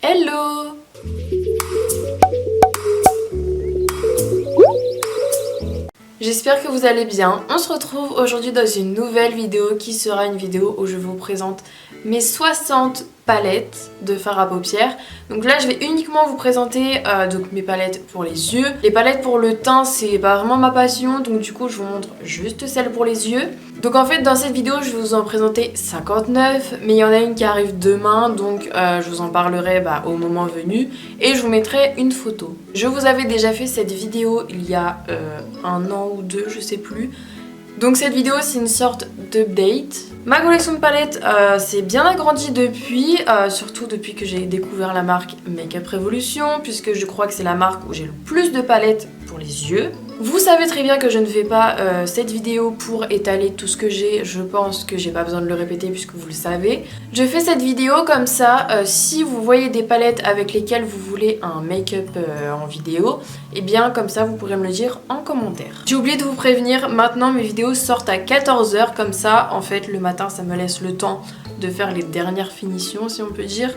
Hello! J'espère que vous allez bien. On se retrouve aujourd'hui dans une nouvelle vidéo qui sera une vidéo où je vous présente mes 60 palettes de fard à paupières. Donc là je vais uniquement vous présenter donc mes palettes pour les yeux. Les palettes pour le teint c'est pas vraiment ma passion, donc du coup je vous montre juste celles pour les yeux. Donc en fait dans cette vidéo je vais vous en présenter 59, mais il y en a une qui arrive demain, donc je vous en parlerai au moment venu et je vous mettrai une photo. Je vous avais déjà fait cette vidéo il y a un an ou deux, je sais plus. Donc cette vidéo c'est une sorte d'update. Ma collection de palettes s'est bien agrandie depuis, surtout depuis que j'ai découvert la marque Makeup Revolution, puisque je crois que c'est la marque où j'ai le plus de palettes pour les yeux. Vous savez très bien que je ne fais pas cette vidéo pour étaler tout ce que j'ai, je pense que j'ai pas besoin de le répéter puisque vous le savez. Je fais cette vidéo comme ça, si vous voyez des palettes avec lesquelles vous voulez un make-up en vidéo, et bien comme ça vous pourrez me le dire en commentaire. J'ai oublié de vous prévenir, maintenant mes vidéos sortent à 14 h, comme ça en fait le matin ça me laisse le temps de faire les dernières finitions si on peut dire.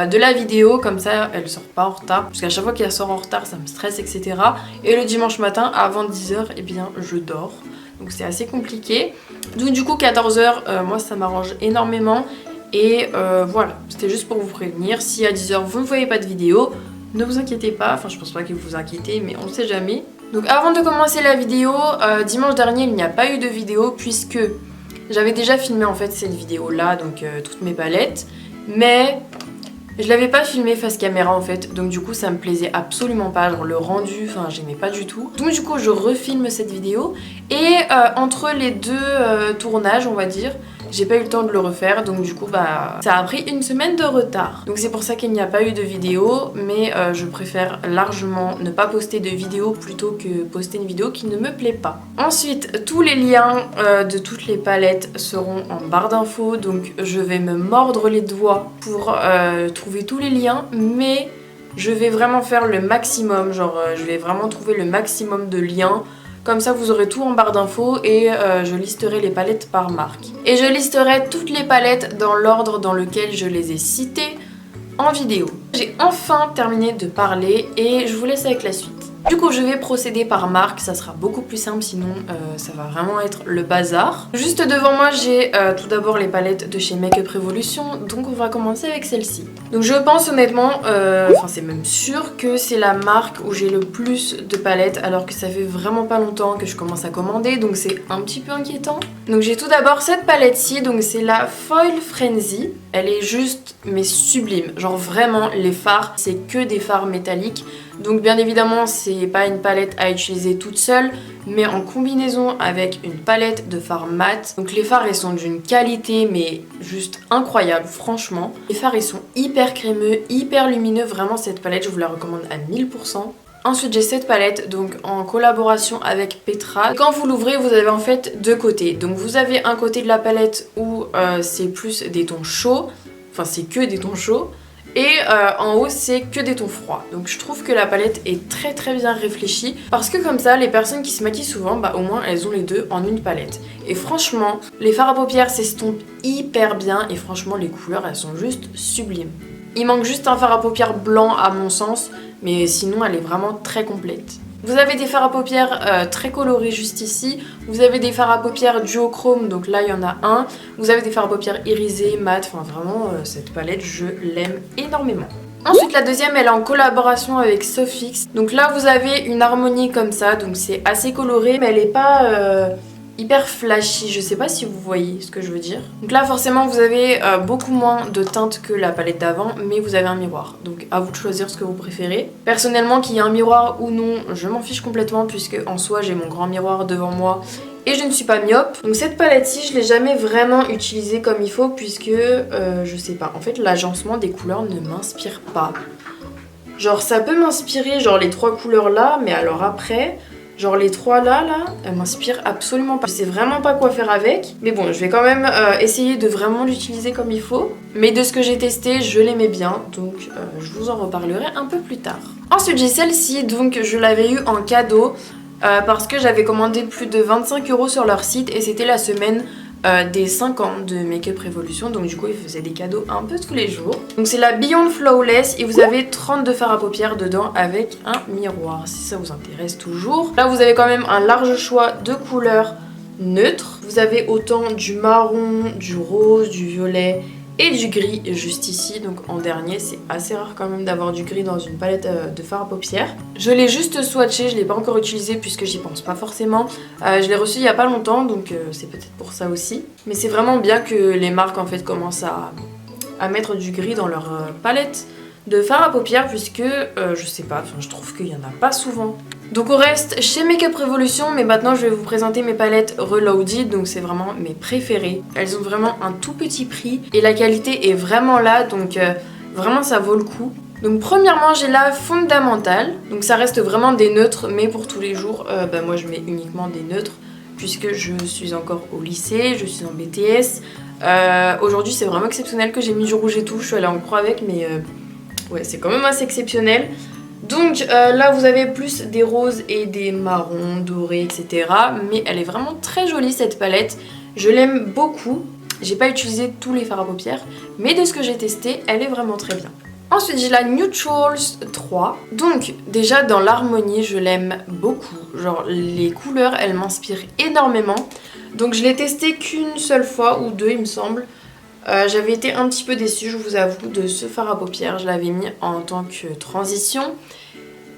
De la vidéo, comme ça elle sort pas en retard, parce qu'à chaque fois qu'elle sort en retard ça me stresse, etc. Et le dimanche matin avant 10 h, eh bien je dors, donc c'est assez compliqué. Donc du coup 14 h, moi ça m'arrange énormément. Et voilà, c'était juste pour vous prévenir, si à 10 h vous ne voyez pas de vidéo, ne vous inquiétez pas, enfin je pense pas que vous vous inquiétez, mais on ne sait jamais. Donc avant de commencer la vidéo, dimanche dernier il n'y a pas eu de vidéo puisque j'avais déjà filmé en fait cette vidéo là, donc toutes mes palettes, mais je l'avais pas filmé face caméra en fait, donc du coup ça me plaisait absolument pas, genre le rendu, enfin j'aimais pas du tout. Donc du coup je refilme cette vidéo et entre les deux tournages on va dire, j'ai pas eu le temps de le refaire, donc du coup ça a pris une semaine de retard. Donc c'est pour ça qu'il n'y a pas eu de vidéo, mais je préfère largement ne pas poster de vidéo plutôt que poster une vidéo qui ne me plaît pas. Ensuite, tous les liens de toutes les palettes seront en barre d'infos, donc je vais me mordre les doigts pour trouver tous les liens, mais je vais vraiment faire le maximum, genre je vais vraiment trouver le maximum de liens. Comme ça vous aurez tout en barre d'infos et je listerai les palettes par marque. Et je listerai toutes les palettes dans l'ordre dans lequel je les ai citées en vidéo. J'ai enfin terminé de parler et je vous laisse avec la suite. Du coup je vais procéder par marque, ça sera beaucoup plus simple sinon ça va vraiment être le bazar. Juste devant moi j'ai tout d'abord les palettes de chez Makeup Revolution, donc on va commencer avec celle-ci. Donc je pense honnêtement, enfin c'est même sûr que c'est la marque où j'ai le plus de palettes alors que ça fait vraiment pas longtemps que je commence à commander, donc c'est un petit peu inquiétant. Donc j'ai tout d'abord cette palette-ci, donc c'est la Foil Frenzy. Elle est juste mais sublime, genre vraiment les fards c'est que des fards métalliques. Donc bien évidemment c'est pas une palette à utiliser toute seule, mais en combinaison avec une palette de fards mat. Donc les fards ils sont d'une qualité mais juste incroyable franchement. Les fards ils sont hyper crémeux, hyper lumineux, vraiment cette palette je vous la recommande à 1000%. Ensuite j'ai cette palette donc en collaboration avec Petra. Quand vous l'ouvrez vous avez en fait deux côtés. Donc vous avez un côté de la palette où c'est plus des tons chauds, enfin c'est que des tons chauds. Et en haut c'est que des tons froids. Donc je trouve que la palette est très bien réfléchie, parce que comme ça les personnes qui se maquillent souvent au moins elles ont les deux en une palette. Et franchement les fards à paupières s'estompent hyper bien et franchement les couleurs elles sont juste sublimes. Il manque juste un fard à paupières blanc à mon sens, mais sinon elle est vraiment très complète. Vous avez des fards à paupières très colorés juste ici. Vous avez des fards à paupières duochrome, donc là il y en a un. Vous avez des fards à paupières irisés, mat, enfin vraiment cette palette je l'aime énormément. Ensuite la deuxième elle est en collaboration avec Sofix. Donc là vous avez une harmonie comme ça, donc c'est assez coloré mais elle est pas hyper flashy, je sais pas si vous voyez ce que je veux dire. Donc là forcément vous avez beaucoup moins de teintes que la palette d'avant, mais vous avez un miroir, donc à vous de choisir ce que vous préférez. Personnellement qu'il y ait un miroir ou non je m'en fiche complètement, puisque en soi j'ai mon grand miroir devant moi et je ne suis pas myope. Donc cette palette-ci je l'ai jamais vraiment utilisée comme il faut, puisque je sais pas, en fait l'agencement des couleurs ne m'inspire pas. Genre ça peut m'inspirer, genre les trois couleurs là, mais alors après genre les trois là, elles m'inspirent absolument pas. Je sais vraiment pas quoi faire avec. Mais bon, je vais quand même essayer de vraiment l'utiliser comme il faut. Mais de ce que j'ai testé, je l'aimais bien. Donc je vous en reparlerai un peu plus tard. Ensuite j'ai celle-ci, donc je l'avais eu en cadeau. Parce que j'avais commandé plus de 25 € sur leur site et c'était la semaine des 5 ans de Make Up Revolution, donc du coup il faisait des cadeaux un peu tous les jours. Donc c'est la Beyond Flawless et vous avez 32 fards à paupières dedans avec un miroir si ça vous intéresse toujours. Là vous avez quand même un large choix de couleurs neutres. Vous avez autant du marron, du rose, du violet et du gris juste ici, donc en dernier. C'est assez rare quand même d'avoir du gris dans une palette de fard à paupières. Je l'ai juste swatché, je l'ai pas encore utilisé puisque j'y pense pas forcément. Je l'ai reçu il y a pas longtemps, donc c'est peut-être pour ça aussi. Mais c'est vraiment bien que les marques en fait commencent à mettre du gris dans leur palette de fard à paupières puisque je sais pas, je trouve qu'il y en a pas souvent. Donc on reste chez Make Up Revolution, mais maintenant je vais vous présenter mes palettes Reloaded, donc c'est vraiment mes préférées. Elles ont vraiment un tout petit prix et la qualité est vraiment là, donc vraiment ça vaut le coup. Donc premièrement j'ai la fondamentale, donc ça reste vraiment des neutres, mais pour tous les jours, moi je mets uniquement des neutres puisque je suis encore au lycée, je suis en BTS. Aujourd'hui c'est vraiment exceptionnel que j'ai mis du rouge et tout, je suis allée en cours avec, mais ouais c'est quand même assez exceptionnel. Donc là vous avez plus des roses et des marrons dorés etc. Mais elle est vraiment très jolie cette palette. Je l'aime beaucoup. J'ai pas utilisé tous les fards à paupières, mais de ce que j'ai testé, elle est vraiment très bien. Ensuite j'ai la Neutrals 3. Donc déjà dans l'harmonie je l'aime beaucoup. Genre les couleurs elles m'inspirent énormément. Donc je l'ai testé qu'une seule fois ou deux il me semble. J'avais été un petit peu déçue, je vous avoue, de ce fard à paupières. Je l'avais mis en tant que transition.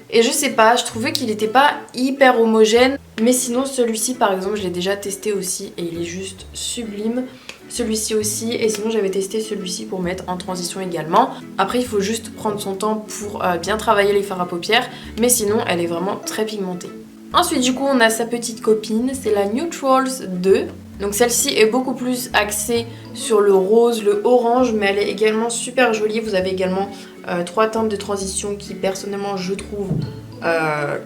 Et je sais pas, je trouvais qu'il était pas hyper homogène. Mais sinon celui-ci par exemple, je l'ai déjà testé aussi et il est juste sublime. Celui-ci aussi, et sinon j'avais testé celui-ci pour mettre en transition également. Après il faut juste prendre son temps pour bien travailler les fards à paupières. Mais sinon elle est vraiment très pigmentée. Ensuite du coup on a sa petite copine, c'est la Neutrals 2. Donc celle-ci est beaucoup plus axée sur le rose, le orange, mais elle est également super jolie. Vous avez également 3 teintes de transition qui personnellement je trouve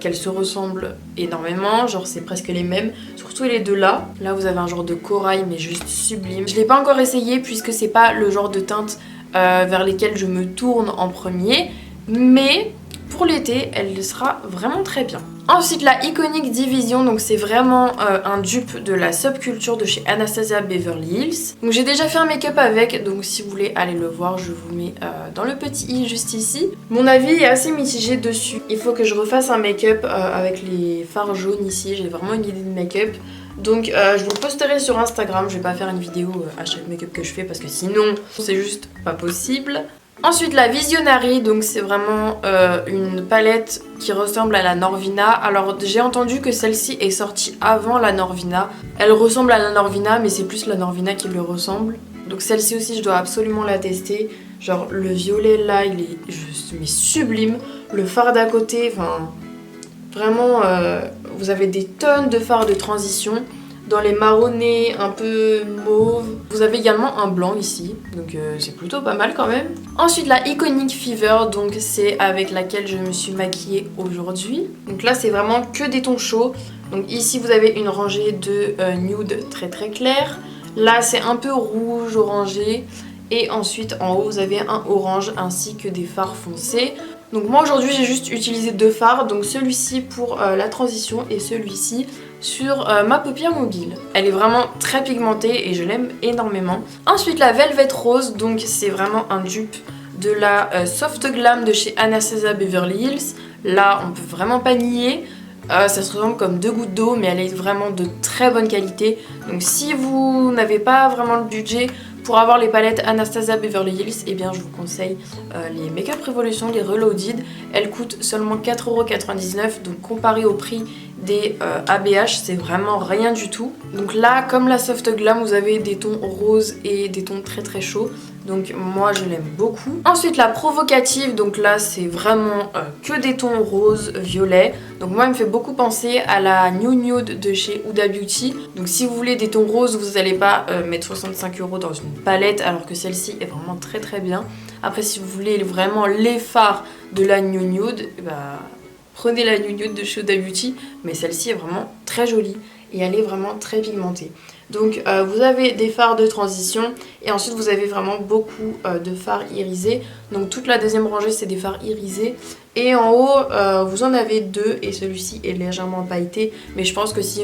qu'elles se ressemblent énormément. Genre c'est presque les mêmes, surtout les deux là. Là vous avez un genre de corail mais juste sublime. Je l'ai pas encore essayé puisque c'est pas le genre de teinte vers lesquelles je me tourne en premier. Mais pour l'été elle sera vraiment très bien. Ensuite la Iconic Division, donc c'est vraiment un dupe de la subculture de chez Anastasia Beverly Hills. Donc j'ai déjà fait un make-up avec, donc si vous voulez aller le voir, je vous mets dans le petit i juste ici. Mon avis est assez mitigé dessus. Il faut que je refasse un make-up avec les fards jaunes ici, j'ai vraiment une idée de make-up. Donc je vous le posterai sur Instagram, je vais pas faire une vidéo à chaque make-up que je fais parce que sinon c'est juste pas possible. Ensuite la Visionary, donc c'est vraiment une palette qui ressemble à la Norvina. Alors j'ai entendu que celle-ci est sortie avant la Norvina. Elle ressemble à la Norvina mais c'est plus la Norvina qui lui ressemble. Donc celle-ci aussi je dois absolument la tester. Genre le violet là il est juste mais sublime. Le fard d'à côté, enfin vraiment vous avez des tonnes de fards de transition. Dans les marronnés, un peu mauve. Vous avez également un blanc ici, donc c'est plutôt pas mal quand même. Ensuite la Iconic Fever, donc c'est avec laquelle je me suis maquillée aujourd'hui. Donc là c'est vraiment que des tons chauds. Donc ici vous avez une rangée de nude très très clair. Là c'est un peu rouge orangé. Et ensuite en haut vous avez un orange ainsi que des fards foncés. Donc moi aujourd'hui j'ai juste utilisé 2 fards, donc celui-ci pour la transition et celui-ci sur ma paupière mobile. Elle est vraiment très pigmentée et je l'aime énormément. Ensuite la Velvet Rose, donc c'est vraiment un dupe de la Soft Glam de chez Anastasia Beverly Hills. Là on peut vraiment pas nier. Ça se ressemble comme 2 gouttes d'eau mais elle est vraiment de très bonne qualité. Donc si vous n'avez pas vraiment le budget pour avoir les palettes Anastasia Beverly Hills, eh bien je vous conseille les Make Up Revolution, les Reloaded. Elles coûtent seulement 4,99 €, donc comparé au prix des ABH, c'est vraiment rien du tout. Donc là, comme la Soft Glam, vous avez des tons roses et des tons très très chauds. Donc moi je l'aime beaucoup. Ensuite la Provocative, donc là c'est vraiment que des tons roses, violets. Donc moi elle me fait beaucoup penser à la New Nude de chez Huda Beauty. Donc si vous voulez des tons roses, vous n'allez pas mettre 65 € dans une palette, alors que celle-ci est vraiment très très bien. Après si vous voulez vraiment les fards de la New Nude, bah, prenez la New Nude de chez Huda Beauty. Mais celle-ci est vraiment très jolie et elle est vraiment très pigmentée. Donc vous avez des fards de transition et ensuite vous avez vraiment beaucoup de fards irisés. Donc toute la deuxième rangée c'est des fards irisés. Et en haut vous en avez deux et celui-ci est légèrement pailleté. Mais je pense que si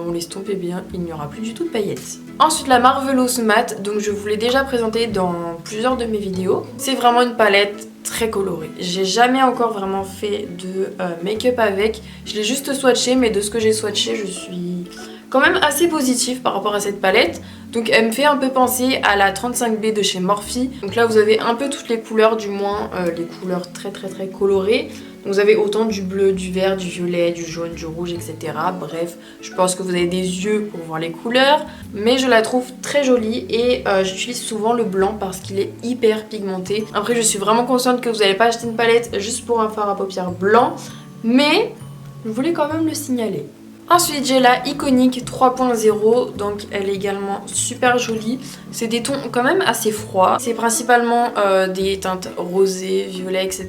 on l'estompe, eh bien il n'y aura plus du tout de paillettes. Ensuite la Marvelous Matte, donc je vous l'ai déjà présentée dans plusieurs de mes vidéos. C'est vraiment une palette très colorée. J'ai jamais encore vraiment fait de make-up avec. Je l'ai juste swatché, mais de ce que j'ai swatché je suis quand même assez positive par rapport à cette palette. Donc elle me fait un peu penser à la 35B de chez Morphe. Donc là vous avez un peu toutes les couleurs, du moins les couleurs très colorées. Donc vous avez autant du bleu, du vert, du violet, du jaune, du rouge, etc. Bref, je pense que vous avez des yeux pour voir les couleurs. Mais je la trouve très jolie et j'utilise souvent le blanc parce qu'il est hyper pigmenté. Après je suis vraiment consciente que vous n'allez pas acheter une palette juste pour un fard à paupières blanc. Mais je voulais quand même le signaler. Ensuite j'ai la Iconic 3.0, donc elle est également super jolie. C'est des tons quand même assez froids. C'est principalement des teintes rosées, violets, etc.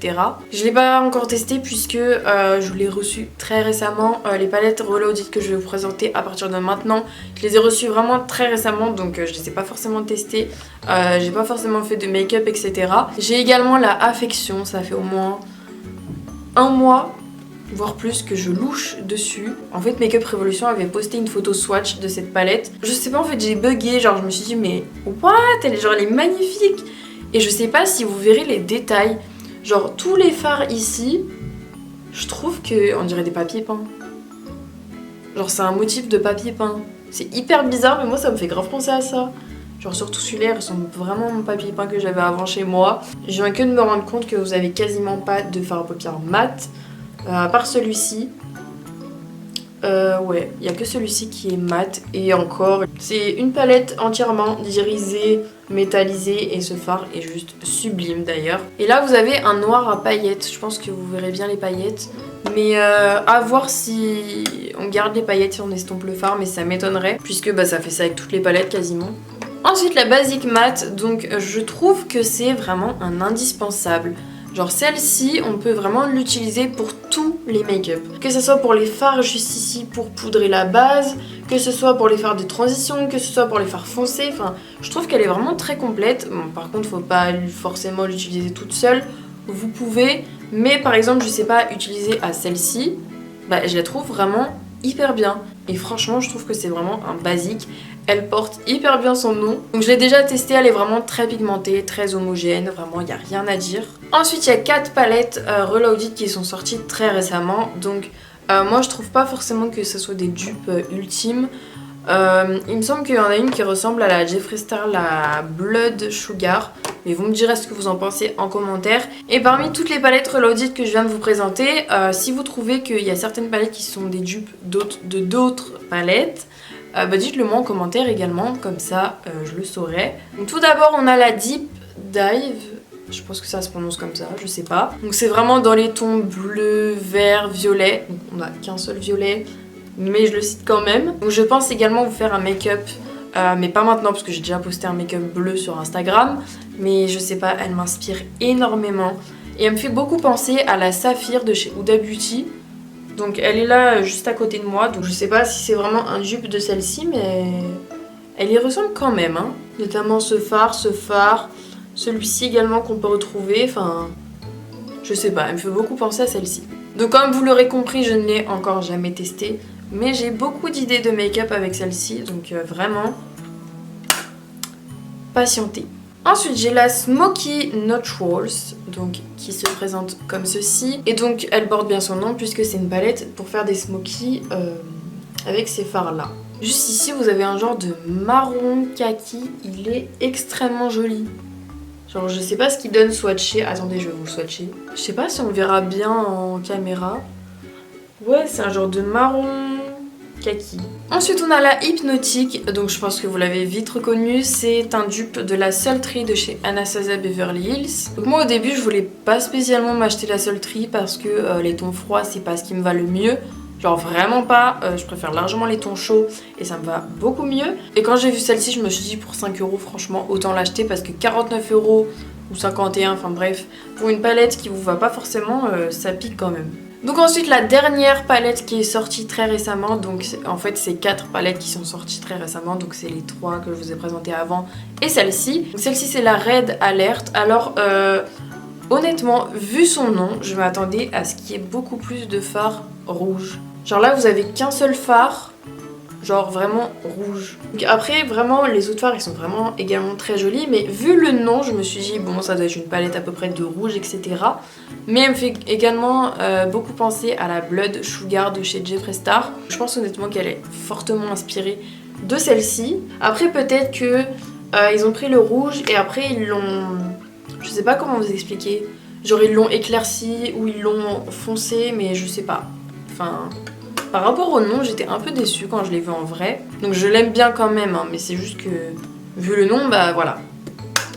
Je ne l'ai pas encore testé puisque je l'ai reçu très récemment. Les palettes Reloaded que je vais vous présenter à partir de maintenant, je les ai reçues vraiment très récemment, donc je ne les ai pas forcément testées. J'ai pas forcément fait de make-up, etc. J'ai également la Affection, ça fait au moins un mois voire plus que je louche dessus. En fait Makeup Revolution avait posté une photo swatch de cette palette. Je sais pas, en fait j'ai bugué, genre je me suis dit mais what, elle est magnifique. Et je sais pas si vous verrez les détails, genre tous les fards ici, je trouve que on dirait des papiers peints. Genre c'est un motif de papier peint. C'est hyper bizarre mais moi ça me fait grave penser à ça. Genre surtout celui-là il ressemble vraiment à mon papier peint que j'avais avant chez moi. Je viens que de me rendre compte que vous avez quasiment pas de fard à paupières mat. À part celui-ci, ouais, il n'y a que celui-ci qui est mat et encore, c'est une palette entièrement irisée, métallisée et ce fard est juste sublime d'ailleurs. Et là vous avez un noir à paillettes, je pense que vous verrez bien les paillettes, mais à voir si on garde les paillettes si on estompe le fard, mais ça m'étonnerait puisque bah, ça fait ça avec toutes les palettes quasiment. Ensuite la Basic Matte, donc je trouve que c'est vraiment un indispensable. Genre celle-ci, on peut vraiment l'utiliser pour tous les make-up. Que ce soit pour les fards juste ici pour poudrer la base, que ce soit pour les fards de transition, que ce soit pour les fards foncés. Enfin, je trouve qu'elle est vraiment très complète. Bon, par contre, faut pas forcément l'utiliser toute seule. Vous pouvez, mais par exemple, je sais pas utiliser à celle-ci, bah, je la trouve vraiment hyper bien. Et franchement, je trouve que c'est vraiment un basique. Elle porte hyper bien son nom. Donc je l'ai déjà testée, elle est vraiment très pigmentée, très homogène, vraiment il n'y a rien à dire. Ensuite il y a 4 palettes Reloaded qui sont sorties très récemment. Donc moi je trouve pas forcément que ce soit des dupes ultimes. Il me semble qu'il y en a une qui ressemble à la Jeffree Star, la Blood Sugar. Mais vous me direz ce que vous en pensez en commentaire. Et parmi toutes les palettes Reloaded que je viens de vous présenter, si vous trouvez qu'il y a certaines palettes qui sont des dupes d'autres palettes, bah dites-le moi en commentaire également, comme ça je le saurai. Donc tout d'abord on a la Deep Dive, je pense que ça se prononce comme ça, je sais pas. Donc c'est vraiment dans les tons bleu, vert, violet. Donc on n'a qu'un seul violet, mais je le cite quand même. Donc je pense également vous faire un make-up, mais pas maintenant parce que j'ai déjà posté un make-up bleu sur Instagram. Mais je sais pas, elle m'inspire énormément. Et elle me fait beaucoup penser à la Saphir de chez Huda Beauty. Donc elle est là juste à côté de moi, donc je sais pas si c'est vraiment un dupe de celle-ci, mais elle y ressemble quand même, hein. Notamment ce fard, celui-ci également qu'on peut retrouver, enfin je sais pas, elle me fait beaucoup penser à celle-ci. Donc comme vous l'aurez compris, je ne l'ai encore jamais testée, mais j'ai beaucoup d'idées de make-up avec celle-ci, donc vraiment patientez. Ensuite j'ai la Smoky Naturals, donc qui se présente comme ceci. Et donc elle porte bien son nom puisque c'est une palette pour faire des smokies avec ces fards là. Juste ici vous avez un genre de marron kaki, il est extrêmement joli. Genre je sais pas ce qu'il donne swatché, attendez je vais vous le swatcher. Je sais pas si on le verra bien en caméra. Ouais c'est un genre de marron kaki. Ensuite on a la Hypnotique, donc je pense que vous l'avez vite reconnu, c'est un dupe de la Sultry de chez Anastasia Beverly Hills. Donc moi au début je voulais pas spécialement m'acheter la Sultry parce que les tons froids c'est pas ce qui me va le mieux. Genre vraiment pas, je préfère largement les tons chauds et ça me va beaucoup mieux. Et quand j'ai vu celle-ci je me suis dit pour 5 € franchement autant l'acheter parce que 49 € ou 51, enfin bref, pour une palette qui vous va pas forcément, ça pique quand même. Donc ensuite la dernière palette qui est sortie très récemment, donc en fait c'est 4 palettes qui sont sorties très récemment, donc c'est les 3 que je vous ai présentées avant et celle-ci. Celle-ci c'est la Red Alert. Alors honnêtement, vu son nom, je m'attendais à ce qu'il y ait beaucoup plus de fards rouges. Genre là vous avez qu'un seul fard, genre vraiment rouge. Donc après vraiment les autres fards ils sont vraiment également très jolis, mais vu le nom je me suis dit bon ça doit être une palette à peu près de rouge etc. Mais elle me fait également beaucoup penser à la Blood Sugar de chez Jeffree Star. Je pense honnêtement qu'elle est fortement inspirée de celle-ci. Après peut-être que ils ont pris le rouge et après ils l'ont... Je sais pas comment vous expliquer. Genre ils l'ont éclairci ou ils l'ont foncé mais je sais pas. Enfin... Par rapport au nom, j'étais un peu déçue quand je l'ai vu en vrai. Donc je l'aime bien quand même, hein, mais c'est juste que vu le nom, bah voilà.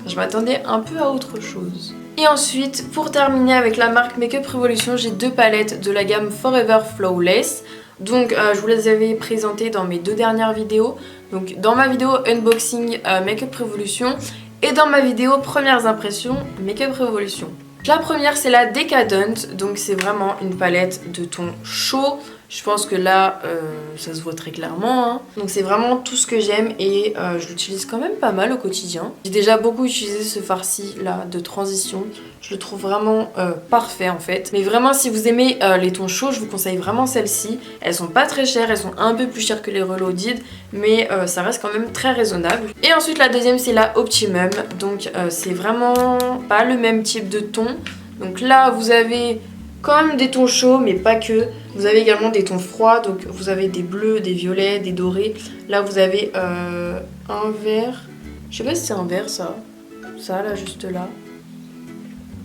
Je m'attendais un peu à autre chose. Et ensuite, pour terminer avec la marque Makeup Revolution, j'ai 2 palettes de la gamme Forever Flawless. Donc je vous les avais présentées dans mes 2 dernières vidéos. Donc dans ma vidéo unboxing Makeup Revolution et dans ma vidéo premières impressions Makeup Revolution. La première c'est la Decadent, donc c'est vraiment une palette de ton chaud. Je pense que là, ça se voit très clairement. Hein. Donc c'est vraiment tout ce que j'aime et je l'utilise quand même pas mal au quotidien. J'ai déjà beaucoup utilisé ce farci là de transition. Je le trouve vraiment parfait en fait. Mais vraiment si vous aimez les tons chauds, je vous conseille vraiment celles-ci. Elles sont pas très chères, elles sont un peu plus chères que les Reloaded. Mais ça reste quand même très raisonnable. Et ensuite la deuxième c'est la Optimum. Donc c'est vraiment pas le même type de ton. Donc là vous avez... quand même des tons chauds mais pas que. Vous avez également des tons froids, donc vous avez des bleus, des violets, des dorés. Là vous avez un vert, je sais pas si c'est un vert ça là juste là.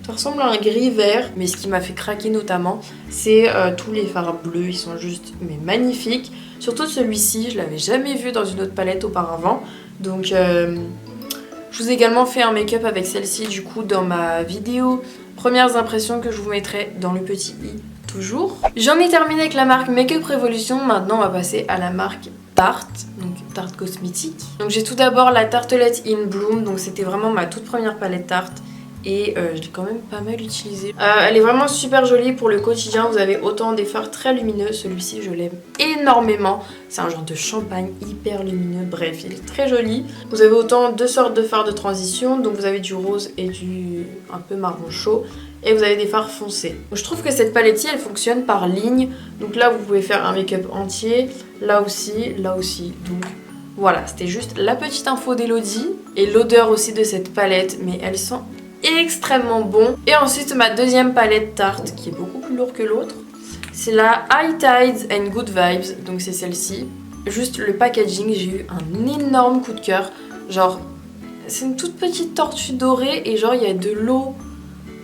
Ça ressemble à un gris vert, mais ce qui m'a fait craquer notamment c'est tous les fards bleus, ils sont juste mais magnifiques. Surtout celui-ci, je l'avais jamais vu dans une autre palette auparavant. Donc je vous ai également fait un make-up avec celle-ci du coup dans ma vidéo premières impressions que je vous mettrai dans le petit i toujours. J'en ai terminé avec la marque Makeup Revolution, maintenant on va passer à la marque Tarte, donc Tarte Cosmétique. Donc j'ai tout d'abord la Tartelette in Bloom, donc c'était vraiment ma toute première palette Tarte et je l'ai quand même pas mal utilisée. Elle est vraiment super jolie pour le quotidien, vous avez autant des fards très lumineux, celui-ci je l'aime énormément. C'est un genre de champagne hyper lumineux, bref il est très joli. Vous avez autant 2 sortes de fards de transition, donc vous avez du rose et du un peu marron chaud. Et vous avez des fards foncés. Donc je trouve que cette palette-ci elle fonctionne par ligne. Donc là vous pouvez faire un make-up entier, là aussi. Donc voilà, c'était juste la petite info d'Elodie. Et l'odeur aussi de cette palette, mais elle sent extrêmement bon. Et ensuite ma deuxième palette Tarte qui est beaucoup plus lourde que l'autre. C'est la High Tides and Good Vibes, donc c'est celle-ci. Juste le packaging, j'ai eu un énorme coup de cœur. Genre c'est une toute petite tortue dorée et genre il y a de l'eau.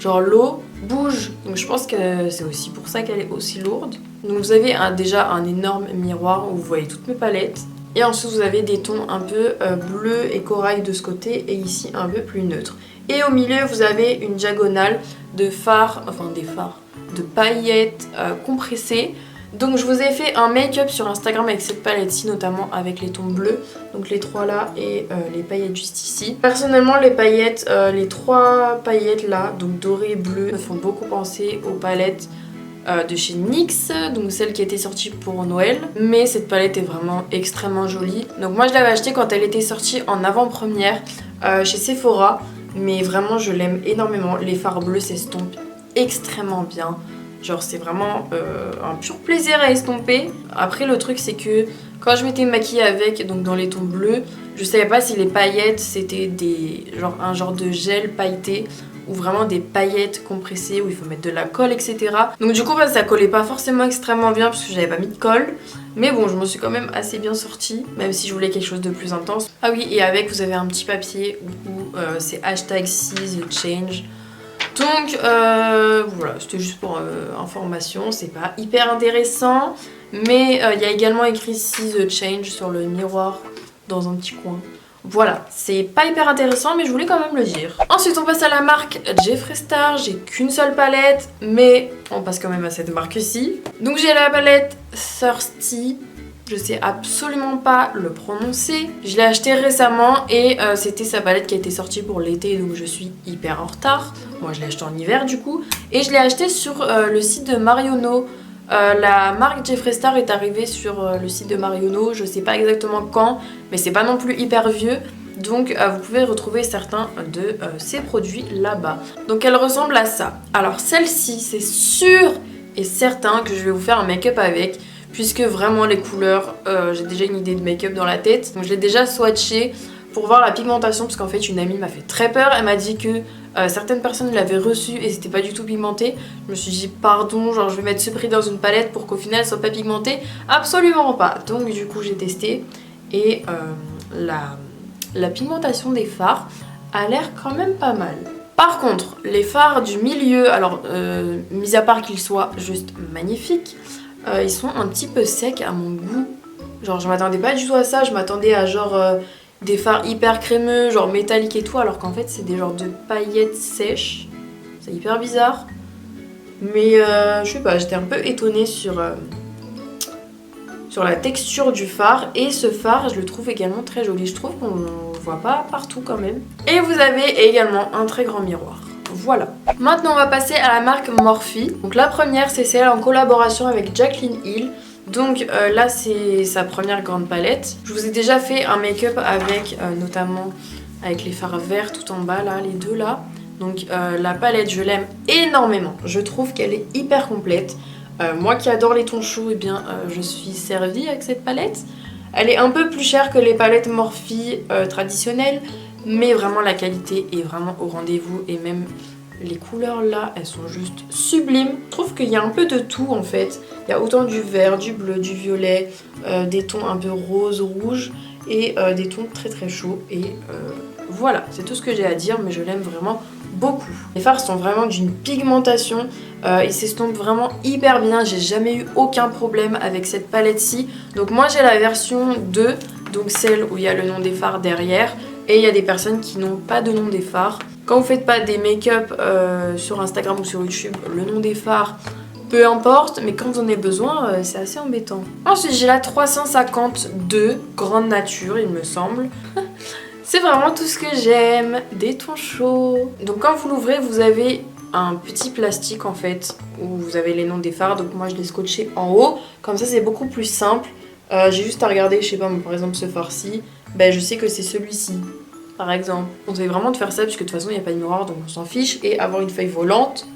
Genre l'eau bouge, donc je pense que c'est aussi pour ça qu'elle est aussi lourde. Donc vous avez déjà un énorme miroir où vous voyez toutes mes palettes. Et ensuite vous avez des tons un peu bleu et corail de ce côté et ici un peu plus neutre. Et au milieu vous avez une diagonale de fards, enfin des fards, de paillettes compressées. Donc je vous ai fait un make-up sur Instagram avec cette palette-ci, notamment avec les tons bleus, donc les 3 là et les paillettes juste ici. Personnellement les paillettes, les 3 paillettes là, donc doré et bleu, me font beaucoup penser aux palettes de chez NYX, donc celle qui était sortie pour Noël. Mais cette palette est vraiment extrêmement jolie. Donc moi je l'avais achetée quand elle était sortie en avant-première chez Sephora, mais vraiment je l'aime énormément. Les fards bleus s'estompent extrêmement bien. Genre c'est vraiment un pur plaisir à estomper. Après le truc c'est que quand je m'étais maquillée avec, donc dans les tons bleus, je savais pas si les paillettes c'était un genre de gel pailleté ou vraiment des paillettes compressées où il faut mettre de la colle etc. Donc du coup bah, ça collait pas forcément extrêmement bien parce que j'avais pas mis de colle. Mais bon je m'en suis quand même assez bien sortie, même si je voulais quelque chose de plus intense. Ah oui, et avec vous avez un petit papier où c'est hashtag #See the change. Donc voilà, c'était juste pour information, c'est pas hyper intéressant. Mais il y a également écrit See the change sur le miroir dans un petit coin. Voilà, c'est pas hyper intéressant mais je voulais quand même le dire. Ensuite on passe à la marque Jeffree Star, j'ai qu'une seule palette mais on passe quand même à cette marque-ci. Donc j'ai la palette Thirsty je sais absolument pas le prononcer. Je l'ai acheté récemment et c'était sa palette qui a été sortie pour l'été, donc je suis hyper en retard. Moi je l'ai acheté en hiver du coup. Et je l'ai acheté sur le site de Marionneau. La marque Jeffree Star est arrivée sur le site de Marionneau, je sais pas exactement quand, mais c'est pas non plus hyper vieux. Donc vous pouvez retrouver certains de ces produits là-bas. Donc elle ressemble à ça. Alors celle-ci, c'est sûr et certain que je vais vous faire un make-up avec, puisque vraiment les couleurs, j'ai déjà une idée de make-up dans la tête. Donc je l'ai déjà swatché pour voir la pigmentation, parce qu'en fait une amie m'a fait très peur. Elle m'a dit que certaines personnes l'avaient reçu et c'était pas du tout pigmenté. Je me suis dit pardon, genre je vais mettre ce prix dans une palette pour qu'au final elle soit pas pigmentée. Absolument pas. Donc du coup j'ai testé et la pigmentation des fards a l'air quand même pas mal. Par contre, les fards du milieu, alors mis à part qu'ils soient juste magnifiques, ils sont un petit peu secs à mon goût. Genre je m'attendais pas du tout à ça, je m'attendais à genre des fards hyper crémeux, genre métalliques et tout, alors qu'en fait c'est des genres de paillettes sèches. C'est hyper bizarre. Mais je sais pas, j'étais un peu étonnée sur la texture du fard. Et ce fard, je le trouve également très joli. Je trouve qu'on ne voit pas partout quand même. Et vous avez également un très grand miroir. Voilà. Maintenant on va passer à la marque Morphe. Donc la première c'est celle en collaboration avec Jaclyn Hill. Donc là c'est sa première grande palette. Je vous ai déjà fait un make-up avec notamment avec les fards verts tout en bas là, les deux là. Donc la palette je l'aime énormément. Je trouve qu'elle est hyper complète. Moi qui adore les tons chauds, eh bien je suis servie avec cette palette. Elle est un peu plus chère que les palettes Morphe traditionnelles, mais vraiment la qualité est vraiment au rendez-vous et même les couleurs là, elles sont juste sublimes. Je trouve qu'il y a un peu de tout en fait. Il y a autant du vert, du bleu, du violet, des tons un peu rose, rouge et des tons très très chauds. Et voilà, c'est tout ce que j'ai à dire, mais je l'aime vraiment beaucoup. Les fards sont vraiment d'une pigmentation, ils s'estompent vraiment hyper bien. J'ai jamais eu aucun problème avec cette palette-ci. Donc moi j'ai la version 2, donc celle où il y a le nom des fards derrière. Et il y a des personnes qui n'ont pas de nom des fards. Quand vous faites pas des make-up sur Instagram ou sur YouTube, le nom des fards, peu importe, mais quand vous en avez besoin, c'est assez embêtant. Ensuite, j'ai la 352 Grande Nature, il me semble. C'est vraiment tout ce que j'aime, des tons chauds. Donc quand vous l'ouvrez, vous avez un petit plastique en fait, où vous avez les noms des fards. Donc moi, je l'ai scotché en haut. Comme ça, c'est beaucoup plus simple. J'ai juste à regarder, je sais pas, par exemple ce fard-ci, ben je sais que c'est celui-ci, par exemple. On essaie vraiment de faire ça, puisque de toute façon il n'y a pas de miroir, donc on s'en fiche. Et avoir une feuille volante,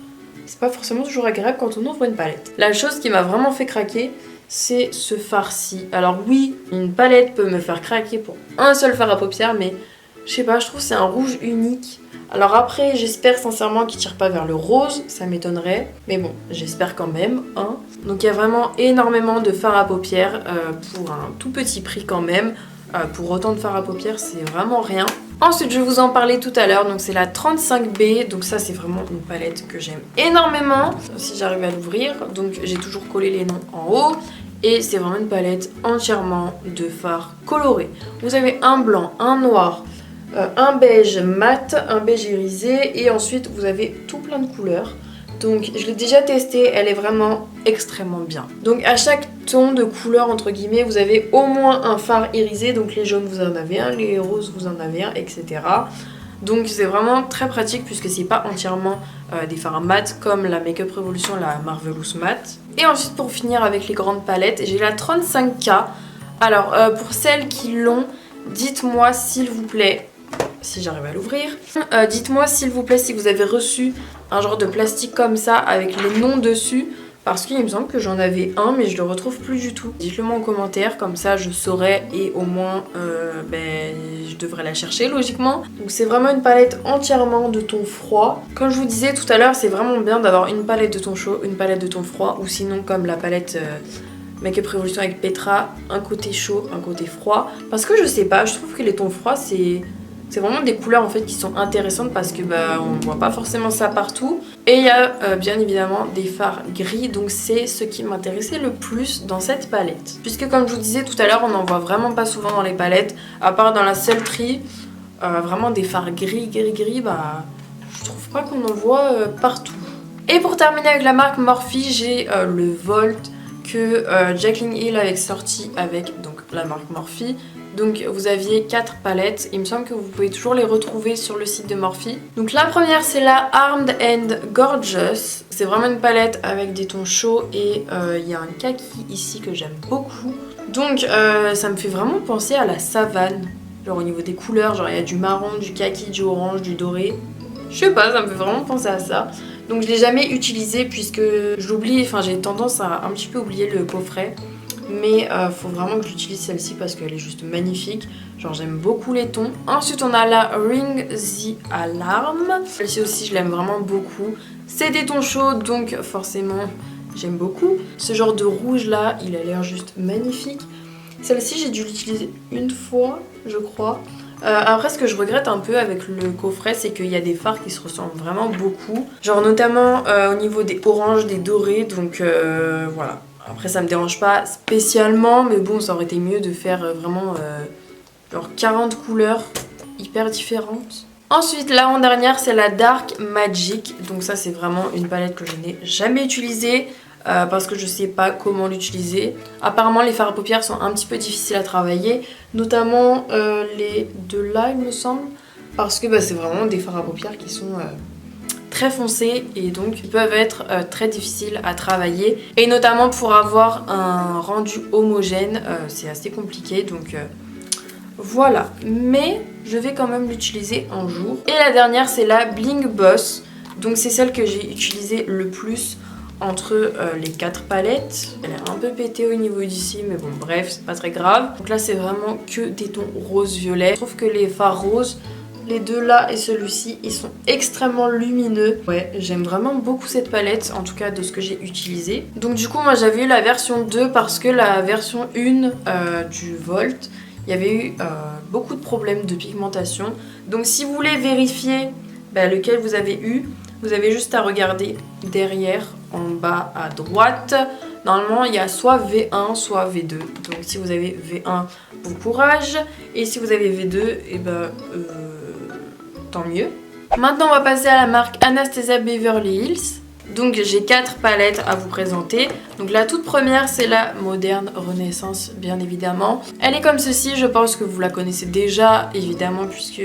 c'est pas forcément toujours agréable quand on ouvre une palette. La chose qui m'a vraiment fait craquer, c'est ce fard-ci. Alors oui, une palette peut me faire craquer pour un seul fard à paupières, mais je sais pas, je trouve que c'est un rouge unique. Alors après, j'espère sincèrement qu'il tire pas vers le rose, ça m'étonnerait. Mais bon, j'espère quand même, hein. Donc il y a vraiment énormément de fard à paupières pour un tout petit prix quand même. Pour autant de fard à paupières, c'est vraiment rien. Ensuite, je vous en parlais tout à l'heure, donc c'est la 35B. Donc ça, c'est vraiment une palette que j'aime énormément. Si j'arrive à l'ouvrir, donc j'ai toujours collé les noms en haut. Et c'est vraiment une palette entièrement de fards colorés. Vous avez un blanc, un noir, un beige mat, un beige irisé et ensuite vous avez tout plein de couleurs. Donc je l'ai déjà testé, elle est vraiment extrêmement bien. Donc à chaque ton de couleur entre guillemets, vous avez au moins un fard irisé. Donc les jaunes vous en avez un, les roses vous en avez un, etc. Donc c'est vraiment très pratique puisque c'est pas entièrement des fards mat comme la Make Up Revolution, la Marvelous Matte. Et ensuite pour finir avec les grandes palettes, j'ai la 35K. Alors pour celles qui l'ont, dites-moi s'il vous plaît, si j'arrive à l'ouvrir, dites-moi s'il vous plaît si vous avez reçu un genre de plastique comme ça avec les noms dessus. Parce qu'il me semble que j'en avais un mais je le retrouve plus du tout. Dites-le moi en commentaire, comme ça je saurai et au moins je devrais la chercher logiquement. Donc c'est vraiment une palette entièrement de ton froid. Comme je vous disais tout à l'heure, c'est vraiment bien d'avoir une palette de ton chaud, une palette de ton froid, ou sinon comme la palette Make Up Revolution avec Petra, un côté chaud, un côté froid. Parce que je sais pas, je trouve que les tons froids c'est vraiment des couleurs en fait qui sont intéressantes parce que on voit pas forcément ça partout. Et il y a bien évidemment des fards gris, donc c'est ce qui m'intéressait le plus dans cette palette. Puisque comme je vous disais tout à l'heure, on n'en voit vraiment pas souvent dans les palettes, à part dans la Sultry, vraiment des fards gris, je trouve pas qu'on en voit partout. Et pour terminer avec la marque Morphe, j'ai le Volt que Jaclyn Hill avait sorti avec donc la marque Morphe. Donc vous aviez 4 palettes, il me semble que vous pouvez toujours les retrouver sur le site de Morphe. Donc la première c'est la Armed and Gorgeous. C'est vraiment une palette avec des tons chauds et il y a un kaki ici que j'aime beaucoup. Donc ça me fait vraiment penser à la savane, genre au niveau des couleurs, genre il y a du marron, du kaki, du orange, du doré. Je sais pas, ça me fait vraiment penser à ça. Donc je l'ai jamais utilisé puisque j'oublie, enfin j'ai tendance à un petit peu oublier le coffret. Mais faut vraiment que j'utilise celle-ci parce qu'elle est juste magnifique. Genre j'aime beaucoup les tons. Ensuite on a la Ring the Alarm. Celle-ci aussi je l'aime vraiment beaucoup. C'est des tons chauds donc forcément j'aime beaucoup. Ce genre de rouge là il a l'air juste magnifique. Celle-ci j'ai dû l'utiliser une fois je crois. Après ce que je regrette un peu avec le coffret c'est qu'il y a des fards qui se ressemblent vraiment beaucoup. Genre notamment au niveau des oranges, des dorés donc voilà. Après ça me dérange pas spécialement mais bon ça aurait été mieux de faire vraiment genre 40 couleurs hyper différentes. Ensuite l'avant-dernière c'est la Dark Magic. Donc ça c'est vraiment une palette que je n'ai jamais utilisée parce que je sais pas comment l'utiliser. Apparemment les fards à paupières sont un petit peu difficiles à travailler. Notamment les deux là il me semble. Parce que c'est vraiment des fards à paupières qui sont... très foncés et donc ils peuvent être très difficiles à travailler et notamment pour avoir un rendu homogène c'est assez compliqué donc voilà, mais je vais quand même l'utiliser un jour. Et la dernière c'est la Bling Boss, donc c'est celle que j'ai utilisée le plus entre les 4 palettes. Elle est un peu pétée au niveau d'ici mais bon bref c'est pas très grave. Donc là c'est vraiment que des tons rose-violet. Je trouve que les fards roses, les deux là et celui-ci, ils sont extrêmement lumineux. Ouais, j'aime vraiment beaucoup cette palette, en tout cas de ce que j'ai utilisé. Donc du coup, moi j'avais eu la version 2 parce que la version 1 du Volt, il y avait eu beaucoup de problèmes de pigmentation. Donc si vous voulez vérifier lequel vous avez eu, vous avez juste à regarder derrière, en bas à droite. Normalement, il y a soit V1, soit V2. Donc si vous avez V1, bon courage. Et si vous avez V2, et tant mieux. Maintenant on va passer à la marque Anastasia Beverly Hills. Donc j'ai 4 palettes à vous présenter. Donc la toute première c'est la Moderne Renaissance bien évidemment. Elle est comme ceci, je pense que vous la connaissez déjà évidemment puisque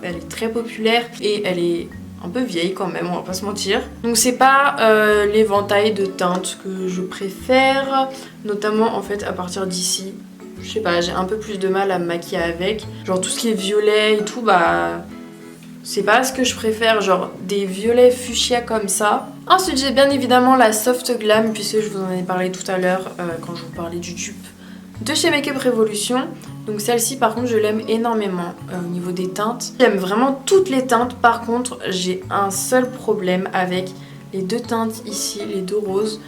elle est très populaire et elle est un peu vieille quand même, on va pas se mentir. Donc c'est pas l'éventail de teintes que je préfère, notamment en fait à partir d'ici. Je sais pas, j'ai un peu plus de mal à me maquiller avec. Genre tout ce qui est violet et tout c'est pas ce que je préfère, genre des violets fuchsia comme ça. Ensuite j'ai bien évidemment la Soft Glam puisque je vous en ai parlé tout à l'heure quand je vous parlais du dupe de chez Make Up Revolution. Donc celle-ci par contre je l'aime énormément au niveau des teintes. J'aime vraiment toutes les teintes, par contre j'ai un seul problème avec les deux teintes ici, les deux roses.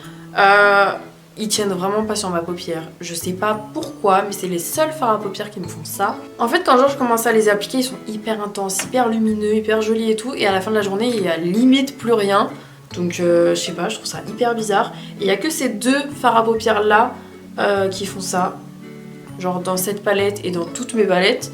Ils tiennent vraiment pas sur ma paupière. Je sais pas pourquoi, mais c'est les seuls fards à paupières qui me font ça. En fait, quand je commence à les appliquer, ils sont hyper intenses, hyper lumineux, hyper jolis et tout. Et à la fin de la journée, il y a limite plus rien. Donc, je sais pas, je trouve ça hyper bizarre. Et il y a que ces deux fards à paupières là qui font ça. Genre dans cette palette et dans toutes mes palettes.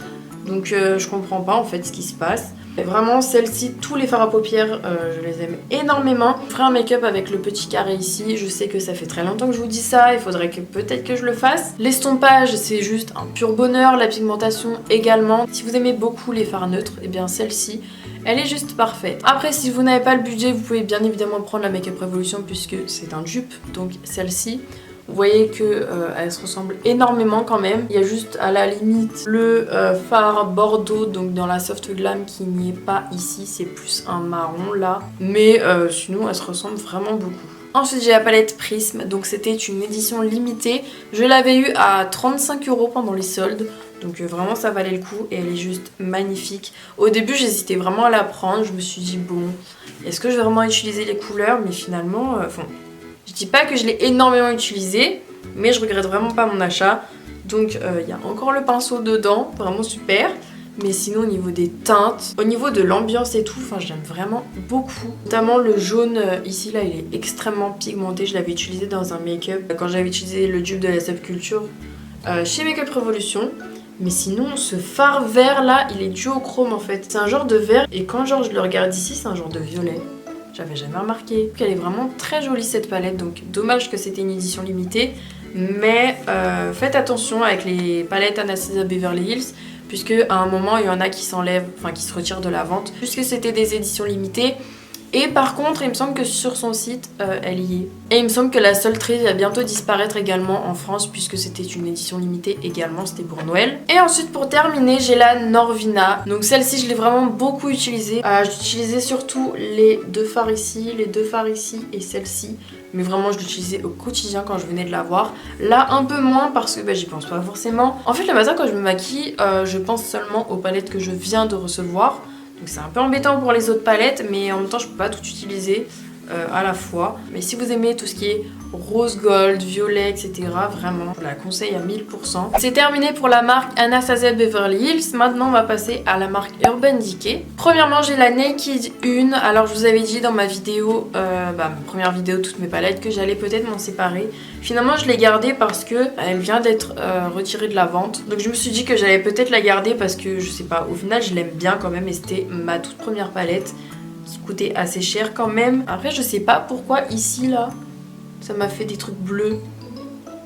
Donc, je comprends pas en fait ce qui se passe. Et vraiment, celle-ci, tous les fards à paupières, je les aime énormément. Je ferai un make-up avec le petit carré ici. Je sais que ça fait très longtemps que je vous dis ça. Il faudrait que peut-être que je le fasse. L'estompage, c'est juste un pur bonheur. La pigmentation également. Si vous aimez beaucoup les fards neutres, et bien celle-ci, elle est juste parfaite. Après, si vous n'avez pas le budget, vous pouvez bien évidemment prendre la Make Up Revolution puisque c'est un dupe. Donc celle-ci. Vous voyez qu'elle se ressemble énormément quand même. Il y a juste à la limite le fard bordeaux, donc dans la Soft Glam qui n'y est pas ici. C'est plus un marron là. Mais sinon elle se ressemble vraiment beaucoup. Ensuite j'ai la palette Prism, donc c'était une édition limitée. Je l'avais eu à 35 € pendant les soldes. Donc vraiment ça valait le coup et elle est juste magnifique. Au début j'hésitais vraiment à la prendre. Je me suis dit bon, est-ce que je vais vraiment utiliser les couleurs? Mais finalement, je dis pas que je l'ai énormément utilisé, mais je regrette vraiment pas mon achat. Donc il y a encore le pinceau dedans, vraiment super. Mais sinon au niveau des teintes, au niveau de l'ambiance et tout, j'aime vraiment beaucoup. Notamment le jaune ici là, il est extrêmement pigmenté. Je l'avais utilisé dans un make-up quand j'avais utilisé le dupe de la Subculture chez Make Up Revolution. Mais sinon ce fard vert là, il est duochrome en fait. C'est un genre de vert et quand je le regarde ici, c'est un genre de violet. J'avais jamais remarqué. Elle est vraiment très jolie cette palette, donc dommage que c'était une édition limitée. Mais faites attention avec les palettes Anastasia Beverly Hills, puisque à un moment il y en a qui s'enlèvent, enfin qui se retirent de la vente, puisque c'était des éditions limitées. Et par contre, il me semble que sur son site, elle y est. Et il me semble que la Sultry va bientôt disparaître également en France, puisque c'était une édition limitée également, c'était pour Noël. Et ensuite, pour terminer, j'ai la Norvina. Donc celle-ci, je l'ai vraiment beaucoup utilisée. J'utilisais surtout les deux fards ici, et celle-ci. Mais vraiment, je l'utilisais au quotidien quand je venais de la voir. Là, un peu moins parce que j'y pense pas forcément. En fait, le matin, quand je me maquille, je pense seulement aux palettes que je viens de recevoir. Donc c'est un peu embêtant pour les autres palettes, mais en même temps je peux pas tout utiliser à la fois. Mais si vous aimez tout ce qui est rose gold, violet, etc., vraiment, je la conseille à 1000%. C'est terminé pour la marque Anastasia Beverly Hills. Maintenant on va passer à la marque Urban Decay. Premièrement j'ai la Naked 1. Alors je vous avais dit dans ma vidéo, ma première vidéo, toutes mes palettes, que j'allais peut-être m'en séparer. Finalement je l'ai gardée parce que elle vient d'être retirée de la vente. Donc je me suis dit que j'allais peut-être la garder parce que je sais pas, au final je l'aime bien quand même et c'était ma toute première palette qui coûtait assez cher quand même. Après je sais pas pourquoi ici là ça m'a fait des trucs bleus.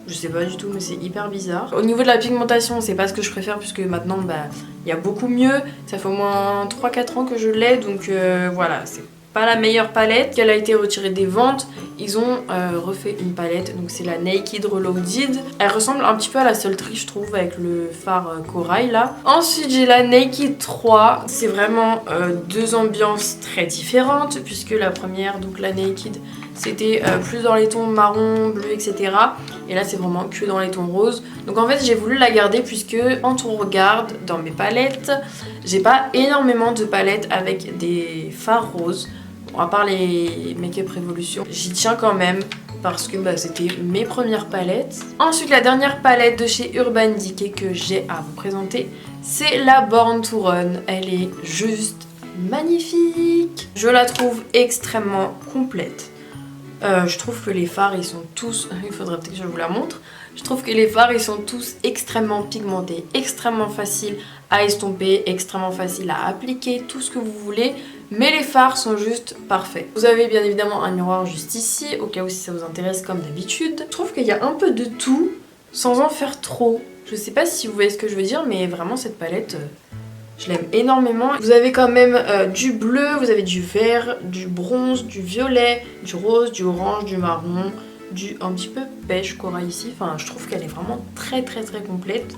Je sais pas du tout mais c'est hyper bizarre. Au niveau de la pigmentation c'est pas ce que je préfère puisque maintenant il y a beaucoup mieux. Ça fait au moins 3-4 ans que je l'ai donc voilà, c'est pas la meilleure palette. Elle a été retirée des ventes. Ils ont refait une palette, donc c'est la Naked Reloaded. Elle ressemble un petit peu à la Sultry je trouve avec le fard corail là. Ensuite j'ai la Naked 3. C'est vraiment deux ambiances très différentes puisque la première, donc la Naked, c'était plus dans les tons marron, bleu, etc. Et là c'est vraiment que dans les tons roses. Donc en fait j'ai voulu la garder puisque quand on regarde dans mes palettes, j'ai pas énormément de palettes avec des fards roses. Bon, à part les Make-up Revolution, j'y tiens quand même parce que c'était mes premières palettes. Ensuite la dernière palette de chez Urban Decay que j'ai à vous présenter, c'est la Born to Run. Elle est juste magnifique. Je la trouve extrêmement complète. Je trouve que les fards ils sont tous, il faudrait peut-être que je vous la montre. Je trouve que les fards ils sont tous extrêmement pigmentés, extrêmement faciles à estomper, extrêmement faciles à appliquer, tout ce que vous voulez. Mais les fards sont juste parfaits. Vous avez bien évidemment un miroir juste ici, au cas où si ça vous intéresse comme d'habitude. Je trouve qu'il y a un peu de tout, sans en faire trop. Je sais pas si vous voyez ce que je veux dire, mais vraiment cette palette, je l'aime énormément. Vous avez quand même du bleu, vous avez du vert, du bronze, du violet, du rose, du orange, du marron, du un petit peu beige corail ici. Enfin, je trouve qu'elle est vraiment très complète.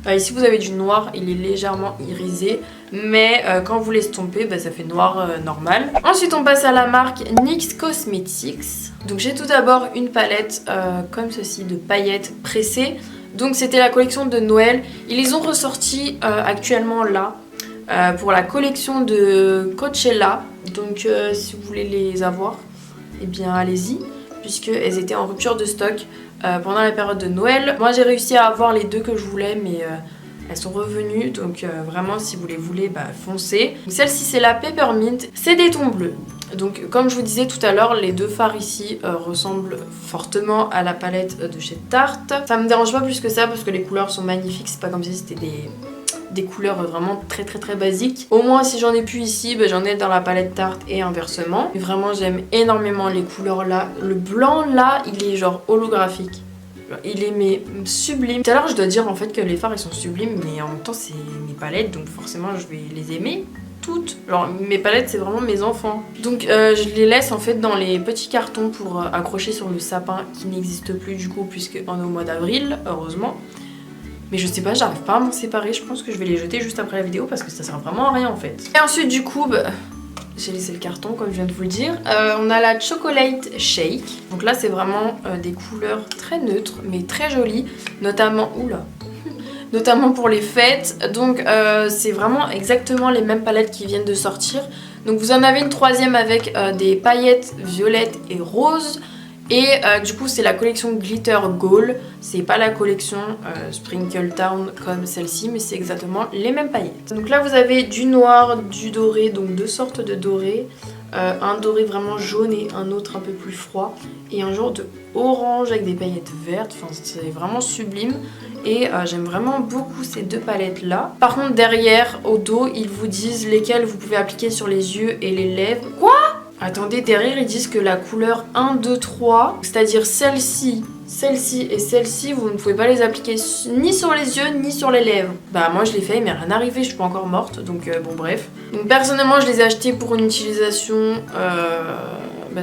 Ici vous avez du noir, il est légèrement irisé, mais quand vous l'estompez, ça fait noir normal. Ensuite on passe à la marque NYX Cosmetics. Donc j'ai tout d'abord une palette comme ceci de paillettes pressées. Donc c'était la collection de Noël. Ils les ont ressortis actuellement là pour la collection de Coachella. Donc si vous voulez les avoir, eh bien allez-y, puisqu'elles étaient en rupture de stock pendant la période de Noël. Moi j'ai réussi à avoir les deux que je voulais, mais elles sont revenues, donc vraiment si vous les voulez, foncez. Celle-ci c'est la Peppermint, c'est des tons bleus. Donc comme je vous disais tout à l'heure, les deux fards ici ressemblent fortement à la palette de chez Tarte. Ça me dérange pas plus que ça parce que les couleurs sont magnifiques, c'est pas comme si c'était des couleurs vraiment très basiques. Au moins si j'en ai plus ici, j'en ai dans la palette Tarte et inversement. Mais vraiment j'aime énormément les couleurs là. Le blanc là, il est genre holographique. Il est sublime. Tout à l'heure je dois dire en fait que les fards ils sont sublimes, mais en même temps c'est mes palettes donc forcément je vais les aimer toutes. Genre mes palettes c'est vraiment mes enfants. Donc je les laisse en fait dans les petits cartons pour accrocher sur le sapin qui n'existe plus du coup puisque on est au mois d'avril, heureusement. Mais je sais pas, j'arrive pas à m'en séparer, je pense que je vais les jeter juste après la vidéo parce que ça sert vraiment à rien en fait. Et ensuite du coup, j'ai laissé le carton comme je viens de vous le dire. On a la Chocolate Shake. Donc là c'est vraiment des couleurs très neutres mais très jolies, notamment, notamment pour les fêtes. Donc c'est vraiment exactement les mêmes palettes qui viennent de sortir. Donc vous en avez une troisième avec des paillettes violettes et roses. Et du coup c'est la collection Glitter Gold. C'est pas la collection Sprinkle Town comme celle-ci, mais c'est exactement les mêmes paillettes. Donc là vous avez du noir, du doré, donc deux sortes de doré. Un doré vraiment jaune et un autre un peu plus froid. Et un genre de orange avec des paillettes vertes. Enfin c'est vraiment sublime. Et j'aime vraiment beaucoup ces deux palettes là. Par contre derrière au dos ils vous disent lesquelles vous pouvez appliquer sur les yeux et les lèvres. Quoi ? Attendez, derrière ils disent que la couleur 1, 2, 3, c'est-à-dire celle-ci, celle-ci et celle-ci, vous ne pouvez pas les appliquer ni sur les yeux ni sur les lèvres. Bah moi je l'ai fait, il m'est rien arrivé, je suis pas encore morte, donc bon bref. Donc personnellement je les ai achetés pour une utilisation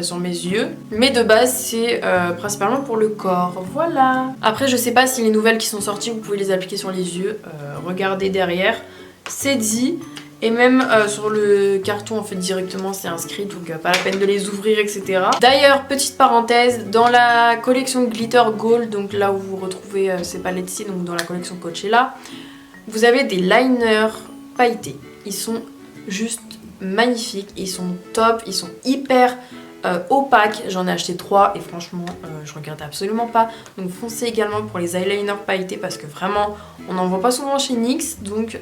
sur mes yeux, mais de base c'est principalement pour le corps, voilà. Après je sais pas si les nouvelles qui sont sorties vous pouvez les appliquer sur les yeux, regardez derrière, c'est dit. Et même sur le carton en fait directement c'est inscrit, donc pas la peine de les ouvrir, etc. D'ailleurs, petite parenthèse, dans la collection Glitter Gold, donc là où vous retrouvez ces palettes-ci, donc dans la collection Coachella, vous avez des liners pailletés. Ils sont juste magnifiques, ils sont top, ils sont hyper opaques. J'en ai acheté 3 et franchement je regrette absolument pas. Donc foncez également pour les eyeliners pailletés parce que vraiment on n'en voit pas souvent chez NYX, donc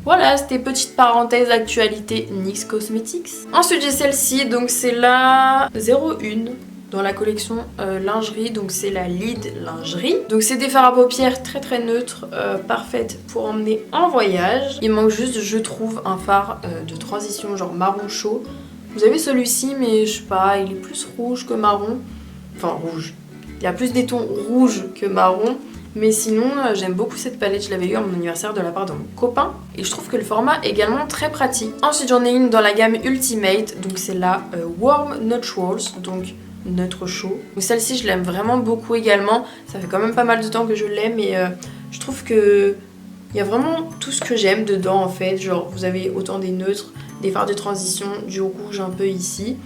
voilà, c'était petite parenthèse actualité NYX Cosmetics. Ensuite j'ai celle-ci, donc c'est la 01 dans la collection lingerie, donc c'est la Lead lingerie. Donc c'est des fards à paupières très très neutres, parfaites pour emmener en voyage. Il manque juste, je trouve, un fard de transition genre marron chaud. Vous avez celui-ci, mais je sais pas, il est plus rouge que marron. Enfin rouge. Il y a plus des tons rouges que marron. Mais sinon, j'aime beaucoup cette palette, je l'avais eu à mon anniversaire de la part de mon copain. Et je trouve que le format est également très pratique. Ensuite, j'en ai une dans la gamme Ultimate, donc c'est la Warm Neutrals, donc neutre chaud. Celle-ci, je l'aime vraiment beaucoup également. Ça fait quand même pas mal de temps que je l'aime et je trouve que il y a vraiment tout ce que j'aime dedans en fait. Genre, vous avez autant des neutres, des fards de transition, du rouge un peu ici.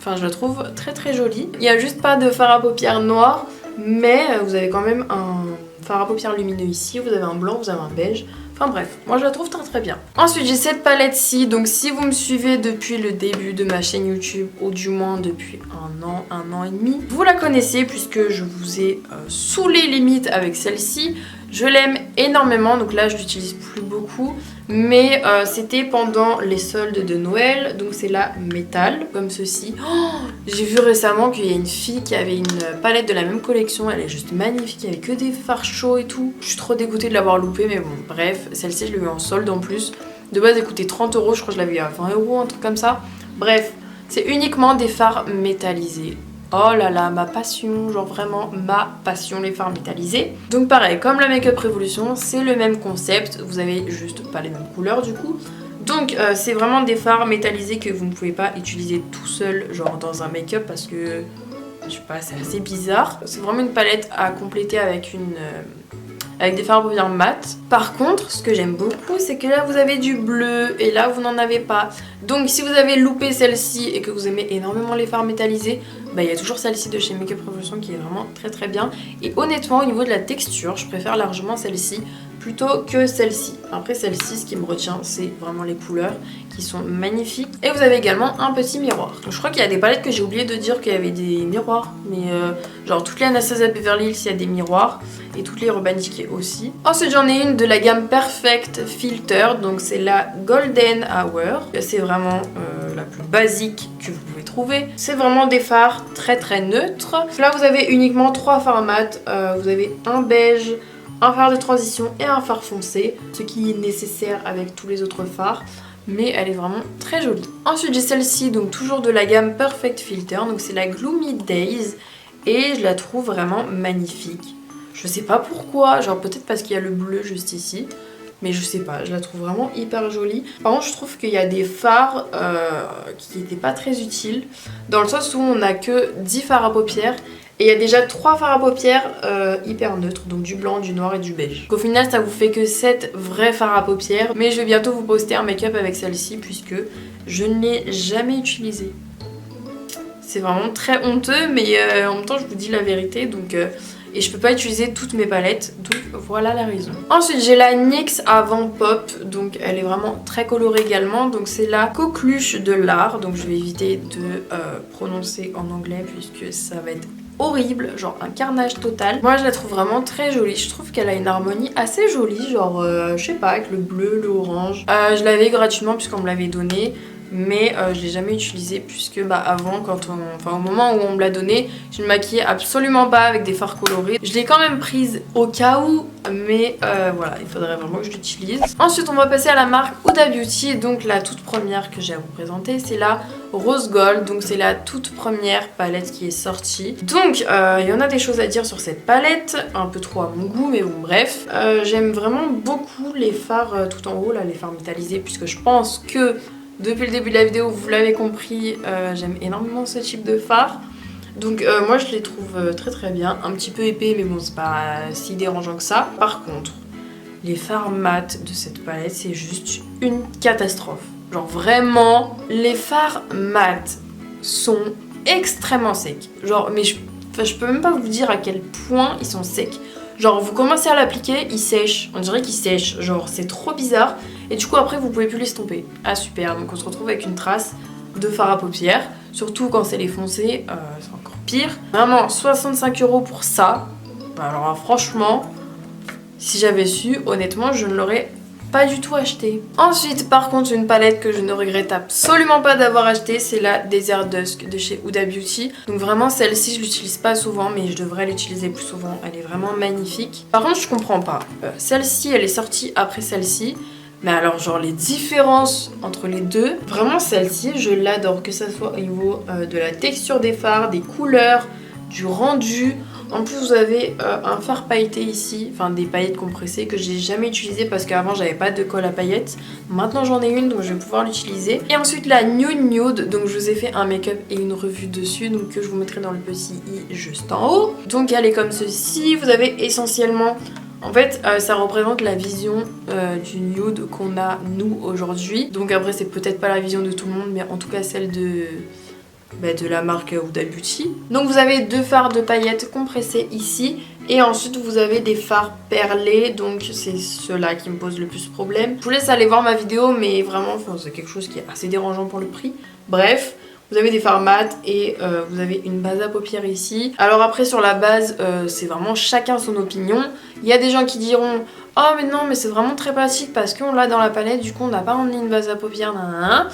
Enfin, je la trouve très très jolie. Il n'y a juste pas de fard à paupières noir, mais vous avez quand même un fard à paupières lumineux ici, vous avez un blanc, vous avez un beige. Enfin bref, moi je la trouve très très bien. Ensuite j'ai cette palette-ci, donc si vous me suivez depuis le début de ma chaîne YouTube, ou du moins depuis un an et demi, vous la connaissez puisque je vous ai saoulé limite avec celle-ci. Je l'aime énormément, donc là je l'utilise plus beaucoup, mais c'était pendant les soldes de Noël, donc c'est la métal, comme ceci. Oh, j'ai vu récemment qu'il y a une fille qui avait une palette de la même collection, elle est juste magnifique, il n'y avait que des fards chauds et tout. Je suis trop dégoûtée de l'avoir loupée, mais bon, bref, celle-ci je l'ai eu en solde en plus. De base elle coûtait 30 €, je crois que je l'avais eu à 20 €, un truc comme ça. Bref, c'est uniquement des fards métallisés. Oh là là, ma passion, genre vraiment ma passion, les fards métallisés. Donc pareil, comme la Make Up Revolution, c'est le même concept, vous avez juste pas les mêmes couleurs du coup. Donc c'est vraiment des fards métallisés que vous ne pouvez pas utiliser tout seul, genre dans un make-up parce que, je sais pas, c'est assez bizarre. C'est vraiment une palette à compléter avec avec des fards à paupières mat. Par contre, ce que j'aime beaucoup, c'est que là vous avez du bleu et là vous n'en avez pas. Donc si vous avez loupé celle-ci et que vous aimez énormément les fards métallisés, bah il y a toujours celle-ci de chez Make Up Revolution qui est vraiment très très bien. Et honnêtement, au niveau de la texture, je préfère largement celle-ci plutôt que celle-ci. Après celle-ci, ce qui me retient, c'est vraiment les couleurs qui sont magnifiques. Et vous avez également un petit miroir. Donc, je crois qu'il y a des palettes que j'ai oublié de dire qu'il y avait des miroirs. Mais genre toutes les Anastasia Beverly Hills, il y a des miroirs. Et toutes les Urban Decay aussi. Ensuite j'en ai une de la gamme Perfect Filter. Donc c'est la Golden Hour. C'est vraiment la plus basique que vous pouvez trouver. C'est vraiment des fards très très neutres. Là vous avez uniquement 3 fards mat. Vous avez un beige, un fard de transition et un fard foncé, ce qui est nécessaire avec tous les autres fards, mais elle est vraiment très jolie. Ensuite j'ai celle-ci, donc toujours de la gamme Perfect Filter, donc c'est la Gloomy Days et je la trouve vraiment magnifique. Je sais pas pourquoi, genre peut-être parce qu'il y a le bleu juste ici, mais je sais pas, je la trouve vraiment hyper jolie. Par contre je trouve qu'il y a des fards qui n'étaient pas très utiles, dans le sens où on a que 10 fards à paupières. Et il y a déjà 3 fards à paupières hyper neutres, donc du blanc, du noir et du beige. Donc au final ça vous fait que 7 vrais fards à paupières. Mais je vais bientôt vous poster un make-up avec celle-ci puisque je ne l'ai jamais utilisée. C'est vraiment très honteux, mais en même temps je vous dis la vérité, donc... et je peux pas utiliser toutes mes palettes, donc voilà la raison. Ensuite j'ai la NYX Avant Pop, donc elle est vraiment très colorée également. Donc c'est la coqueluche de l'art, donc je vais éviter de prononcer en anglais puisque ça va être horrible, genre un carnage total. Moi je la trouve vraiment très jolie, je trouve qu'elle a une harmonie assez jolie, genre je sais pas, avec le bleu, le orange. Je l'avais gratuitement puisqu'on me l'avait donné. mais je l'ai jamais utilisé puisque avant, au moment où on me l'a donné, je ne maquillais absolument pas avec des fards colorés. Je l'ai quand même prise au cas où, mais voilà, il faudrait vraiment que je l'utilise. Ensuite on va passer à la marque Huda Beauty, donc la toute première que j'ai à vous présenter, c'est la Rose Gold, donc c'est la toute première palette qui est sortie. Donc il y en a des choses à dire sur cette palette, un peu trop à mon goût, mais bon bref. J'aime vraiment beaucoup les fards tout en haut, là, les fards métallisés, puisque je pense que depuis le début de la vidéo, vous l'avez compris, j'aime énormément ce type de fard. Donc moi je les trouve très très bien, un petit peu épais mais bon c'est pas si dérangeant que ça. Par contre, les fards mat de cette palette c'est juste une catastrophe. Genre vraiment, les fards mat sont extrêmement secs. Genre mais je peux même pas vous dire à quel point ils sont secs. Genre vous commencez à l'appliquer, il sèche, on dirait qu'il sèche, genre c'est trop bizarre. Et du coup après vous pouvez plus l'estomper. Ah super, donc on se retrouve avec une trace de fard à paupières. Surtout quand c'est les foncés, c'est encore pire. Vraiment 65 € pour ça. Alors franchement, si j'avais su, honnêtement je ne l'aurais pas du tout acheté. Ensuite par contre une palette que je ne regrette absolument pas d'avoir acheté, c'est la Desert Dusk de chez Huda Beauty. Donc vraiment celle-ci je l'utilise pas souvent mais je devrais l'utiliser plus souvent, elle est vraiment magnifique. Par contre je comprends pas, celle-ci elle est sortie après celle-ci. Mais alors genre les différences entre les deux, vraiment celle-ci je l'adore, que ça soit au niveau de la texture des fards, des couleurs, du rendu. En plus vous avez un fard pailleté ici, enfin des paillettes compressées que j'ai jamais utilisé parce qu'avant j'avais pas de colle à paillettes. Maintenant j'en ai une donc je vais pouvoir l'utiliser. Et ensuite la Nude Nude, donc je vous ai fait un make-up et une revue dessus, donc que je vous mettrai dans le petit i juste en haut. Donc elle est comme ceci, vous avez essentiellement... En fait, ça représente la vision du nude qu'on a nous aujourd'hui. Donc après, c'est peut-être pas la vision de tout le monde, mais en tout cas celle de la marque Huda Beauty. Donc vous avez deux fards de paillettes compressés ici. Et ensuite, vous avez des fards perlés. Donc c'est ceux-là qui me posent le plus problème. Je vous laisse aller voir ma vidéo, mais vraiment, c'est quelque chose qui est assez dérangeant pour le prix. Bref. Vous avez des fards mat et vous avez une base à paupières ici. Alors après sur la base, c'est vraiment chacun son opinion. Il y a des gens qui diront « Oh mais non mais c'est vraiment très pratique parce qu'on l'a dans la palette, du coup on n'a pas emmené une base à paupières, nanana. »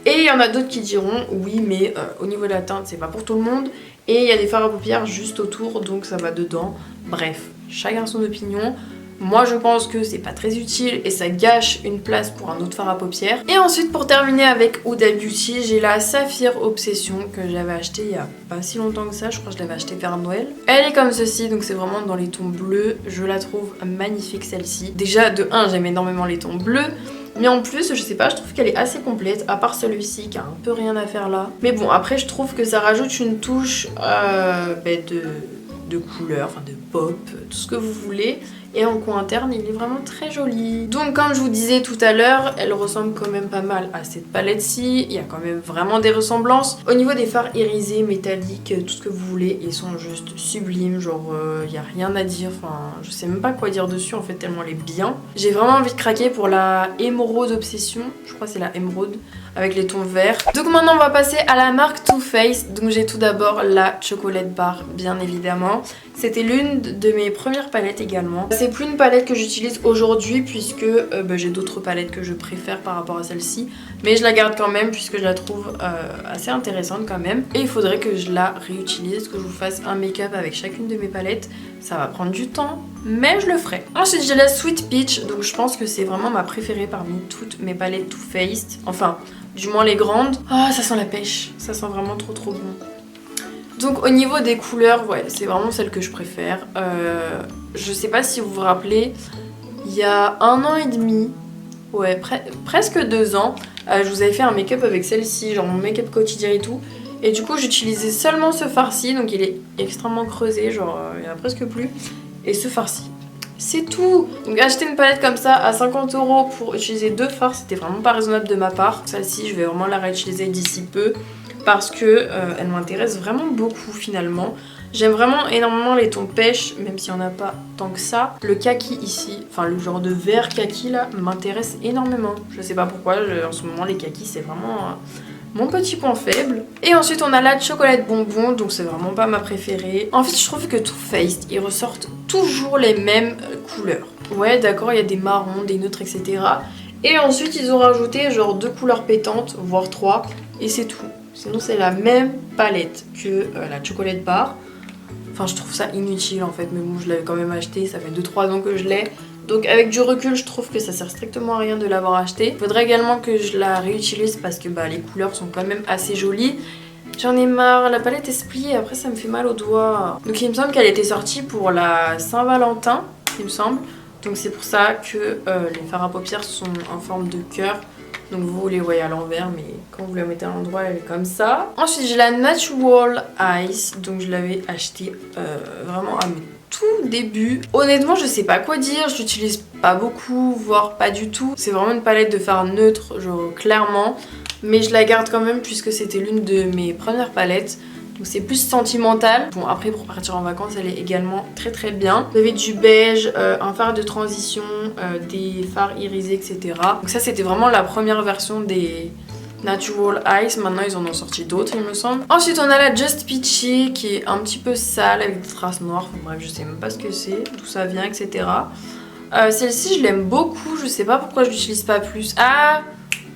Et il y en a d'autres qui diront « Oui mais au niveau de la teinte c'est pas pour tout le monde. » Et il y a des fards à paupières juste autour donc ça va dedans. Bref, chacun son opinion. Moi je pense que c'est pas très utile et ça gâche une place pour un autre fard à paupières. Et ensuite pour terminer avec Huda Beauty, j'ai la Saphir Obsession que j'avais acheté il y a pas si longtemps que ça, je crois que je l'avais acheté vers Noël. Elle est comme ceci, donc c'est vraiment dans les tons bleus, je la trouve magnifique celle-ci. Déjà de 1 j'aime énormément les tons bleus. Mais en plus, je sais pas, je trouve qu'elle est assez complète, à part celui-ci qui a un peu rien à faire là. Mais bon, après je trouve que ça rajoute une touche de couleur, enfin de pop, tout ce que vous voulez. Et en coin interne, il est vraiment très joli. Donc comme je vous disais tout à l'heure, elle ressemble quand même pas mal à cette palette-ci. Il y a quand même vraiment des ressemblances. Au niveau des fards irisés, métalliques, tout ce que vous voulez, ils sont juste sublimes. Genre, il n'y a rien à dire. Enfin, je sais même pas quoi dire dessus en fait, tellement elle est bien. J'ai vraiment envie de craquer pour la Emerald Obsession. Je crois que c'est la Emerald, avec les tons verts. Donc maintenant, on va passer à la marque Too Faced. Donc j'ai tout d'abord la Chocolate Bar, bien évidemment. C'était l'une de mes premières palettes également. C'est plus une palette que j'utilise aujourd'hui puisque j'ai d'autres palettes que je préfère par rapport à celle-ci. Mais je la garde quand même puisque je la trouve assez intéressante quand même. Et il faudrait que je la réutilise, que je vous fasse un make-up avec chacune de mes palettes. Ça va prendre du temps, mais je le ferai. Ensuite j'ai la Sweet Peach, donc je pense que c'est vraiment ma préférée parmi toutes mes palettes Too Faced. Enfin, du moins les grandes. Ah, ça sent la pêche, ça sent vraiment trop trop bon. Donc au niveau des couleurs, ouais, c'est vraiment celle que je préfère. Je sais pas si vous vous rappelez, il y a 1 an et demi, ouais, presque 2 ans, je vous avais fait un make-up avec celle-ci, genre mon make-up quotidien et tout. Et du coup j'utilisais seulement ce fard-ci, donc il est extrêmement creusé, genre il y en a presque plus. Et ce fard-ci. C'est tout. Donc acheter une palette comme ça à 50 € pour utiliser 2 fards, c'était vraiment pas raisonnable de ma part. Celle-ci, je vais vraiment la réutiliser d'ici peu parce que elle m'intéresse vraiment beaucoup finalement. J'aime vraiment énormément les tons pêche, même s'il n'y en a pas tant que ça. Le kaki ici, enfin le genre de vert kaki là, m'intéresse énormément. Je sais pas pourquoi, en ce moment les kakis c'est vraiment mon petit point faible. Et ensuite on a la chocolate bonbon, donc c'est vraiment pas ma préférée. En fait je trouve que Too Faced, ils ressortent toujours les mêmes couleurs. Ouais d'accord, il y a des marrons, des neutres, etc. Et ensuite ils ont rajouté genre 2 couleurs pétantes, voire 3, et c'est tout. Sinon c'est la même palette que la chocolate bar. Enfin je trouve ça inutile en fait, mais bon je l'avais quand même acheté, ça fait 2-3 ans que je l'ai. Donc avec du recul je trouve que ça sert strictement à rien de l'avoir acheté. Il faudrait également que je la réutilise parce que bah, les couleurs sont quand même assez jolies. J'en ai marre, la palette est spliée et après ça me fait mal aux doigts. Donc il me semble qu'elle était sortie pour la Saint-Valentin, il me semble. Donc c'est pour ça que les fards à paupières sont en forme de cœur. Donc vous les voyez à l'envers, mais quand vous la mettez à l'endroit, elle est comme ça. Ensuite j'ai la Natural Ice, donc je l'avais achetée vraiment à mes tout début. Honnêtement je sais pas quoi dire, je l'utilise pas beaucoup, voire pas du tout. C'est vraiment une palette de fard neutre, genre clairement. Mais je la garde quand même puisque c'était l'une de mes premières palettes. Donc c'est plus sentimental. Bon après pour partir en vacances elle est également très très bien. Vous avez du beige, un fard de transition, des fards irisés etc. Donc ça c'était vraiment la première version des Natural Ice. Maintenant ils en ont sorti d'autres il me semble. Ensuite on a la Just Peachy qui est un petit peu sale avec des traces noires. Enfin, bref je sais même pas ce que c'est, d'où ça vient etc. Celle-ci je l'aime beaucoup, je sais pas pourquoi je l'utilise pas plus. Ah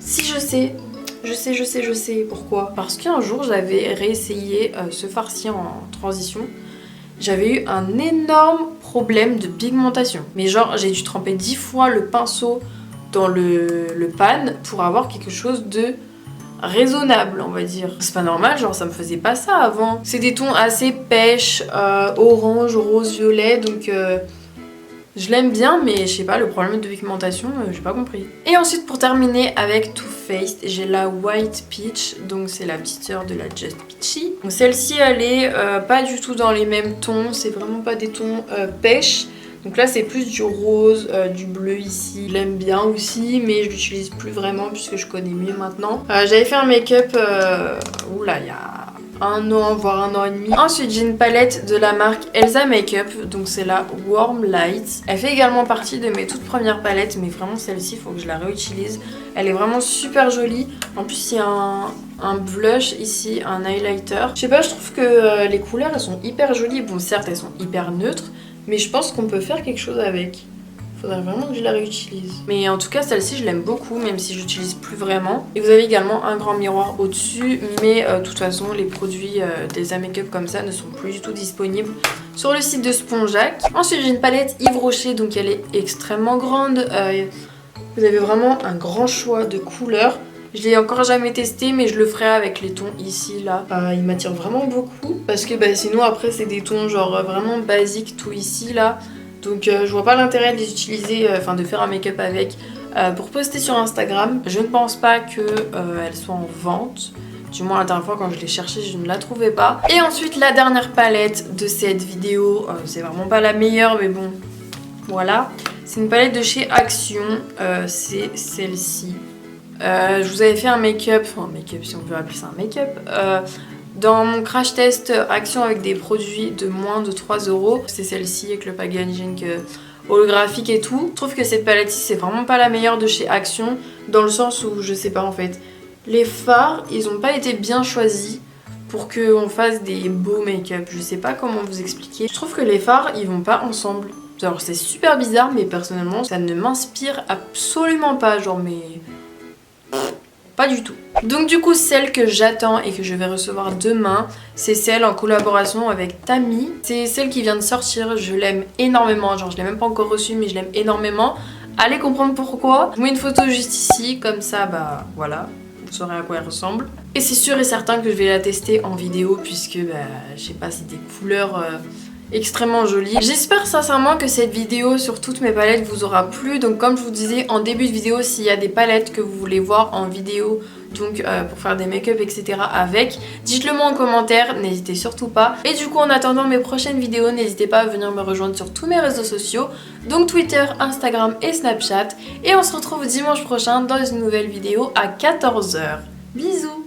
si je sais. Je sais pourquoi. Parce qu'un jour j'avais réessayé ce farci en transition. J'avais eu un énorme problème de pigmentation. Mais genre j'ai dû tremper 10 fois le pinceau dans le pan pour avoir quelque chose de raisonnable on va dire. C'est pas normal, genre ça me faisait pas ça avant. C'est des tons assez pêche, orange, rose, violet donc... je l'aime bien mais je sais pas, le problème de pigmentation j'ai pas compris. Et ensuite pour terminer avec Too Faced, j'ai la White Peach, donc c'est la petite sœur de la Just Peachy. Donc celle-ci elle est pas du tout dans les mêmes tons, c'est vraiment pas des tons pêche. Donc là c'est plus du rose, du bleu ici. Je l'aime bien aussi mais je l'utilise plus vraiment puisque je connais mieux maintenant. J'avais fait un make-up, oula il y a... 1 an, voire 1 an et demi. Ensuite j'ai une palette de la marque Elsa Makeup, donc c'est la Warm Light. Elle fait également partie de mes toutes premières palettes, mais vraiment celle-ci il faut que je la réutilise. Elle est vraiment super jolie. En plus il y a un blush ici, un highlighter. Je sais pas, je trouve que les couleurs elles sont hyper jolies. Bon certes elles sont hyper neutres, mais je pense qu'on peut faire quelque chose avec. Faudrait vraiment que je la réutilise. Mais en tout cas celle-ci je l'aime beaucoup même si je l'utilise plus vraiment. Et vous avez également un grand miroir au-dessus. Mais de toute façon les produits d'Elsa Makeup comme ça ne sont plus du tout disponibles sur le site de Spongeac. Ensuite j'ai une palette Yves Rocher, donc elle est extrêmement grande. Vous avez vraiment un grand choix de couleurs. Je l'ai encore jamais testé mais je le ferai avec les tons ici là. Ils m'attirent vraiment beaucoup parce que sinon après c'est des tons genre vraiment basiques tout ici là. Donc je vois pas l'intérêt de les utiliser, enfin de faire un make-up avec pour poster sur Instagram. Je ne pense pas qu'elle soit en vente. Du moins la dernière fois quand je l'ai cherchée je ne la trouvais pas. Et ensuite la dernière palette de cette vidéo, c'est vraiment pas la meilleure mais bon voilà. C'est une palette de chez Action, c'est celle-ci. Je vous avais fait un make-up, enfin un make-up si on peut appeler ça un make-up. Dans mon crash test Action avec des produits de moins de 3 €, c'est celle-ci avec le packaging holographique et tout. Je trouve que cette palette-ci c'est vraiment pas la meilleure de chez Action, dans le sens où je sais pas en fait, les fards ils ont pas été bien choisis pour qu'on fasse des beaux make-up. Je sais pas comment vous expliquer. Je trouve que les fards ils vont pas ensemble. Alors c'est super bizarre mais personnellement ça ne m'inspire absolument pas, genre mais... pas du tout. Donc du coup celle que j'attends et que je vais recevoir demain, c'est celle en collaboration avec Tammy. C'est celle qui vient de sortir, je l'aime énormément, genre je l'ai même pas encore reçue mais je l'aime énormément. Allez comprendre pourquoi. Je vous mets une photo juste ici, comme ça voilà, vous saurez à quoi elle ressemble. Et c'est sûr et certain que je vais la tester en vidéo puisque je sais pas, c'est des couleurs... extrêmement jolie. J'espère sincèrement que cette vidéo sur toutes mes palettes vous aura plu. Donc comme je vous disais en début de vidéo, s'il y a des palettes que vous voulez voir en vidéo, donc pour faire des make-up etc avec, dites-le moi en commentaire, n'hésitez surtout pas. Et du coup en attendant mes prochaines vidéos, n'hésitez pas à venir me rejoindre sur tous mes réseaux sociaux, donc Twitter, Instagram et Snapchat. Et on se retrouve dimanche prochain dans une nouvelle vidéo à 14 h. Bisous.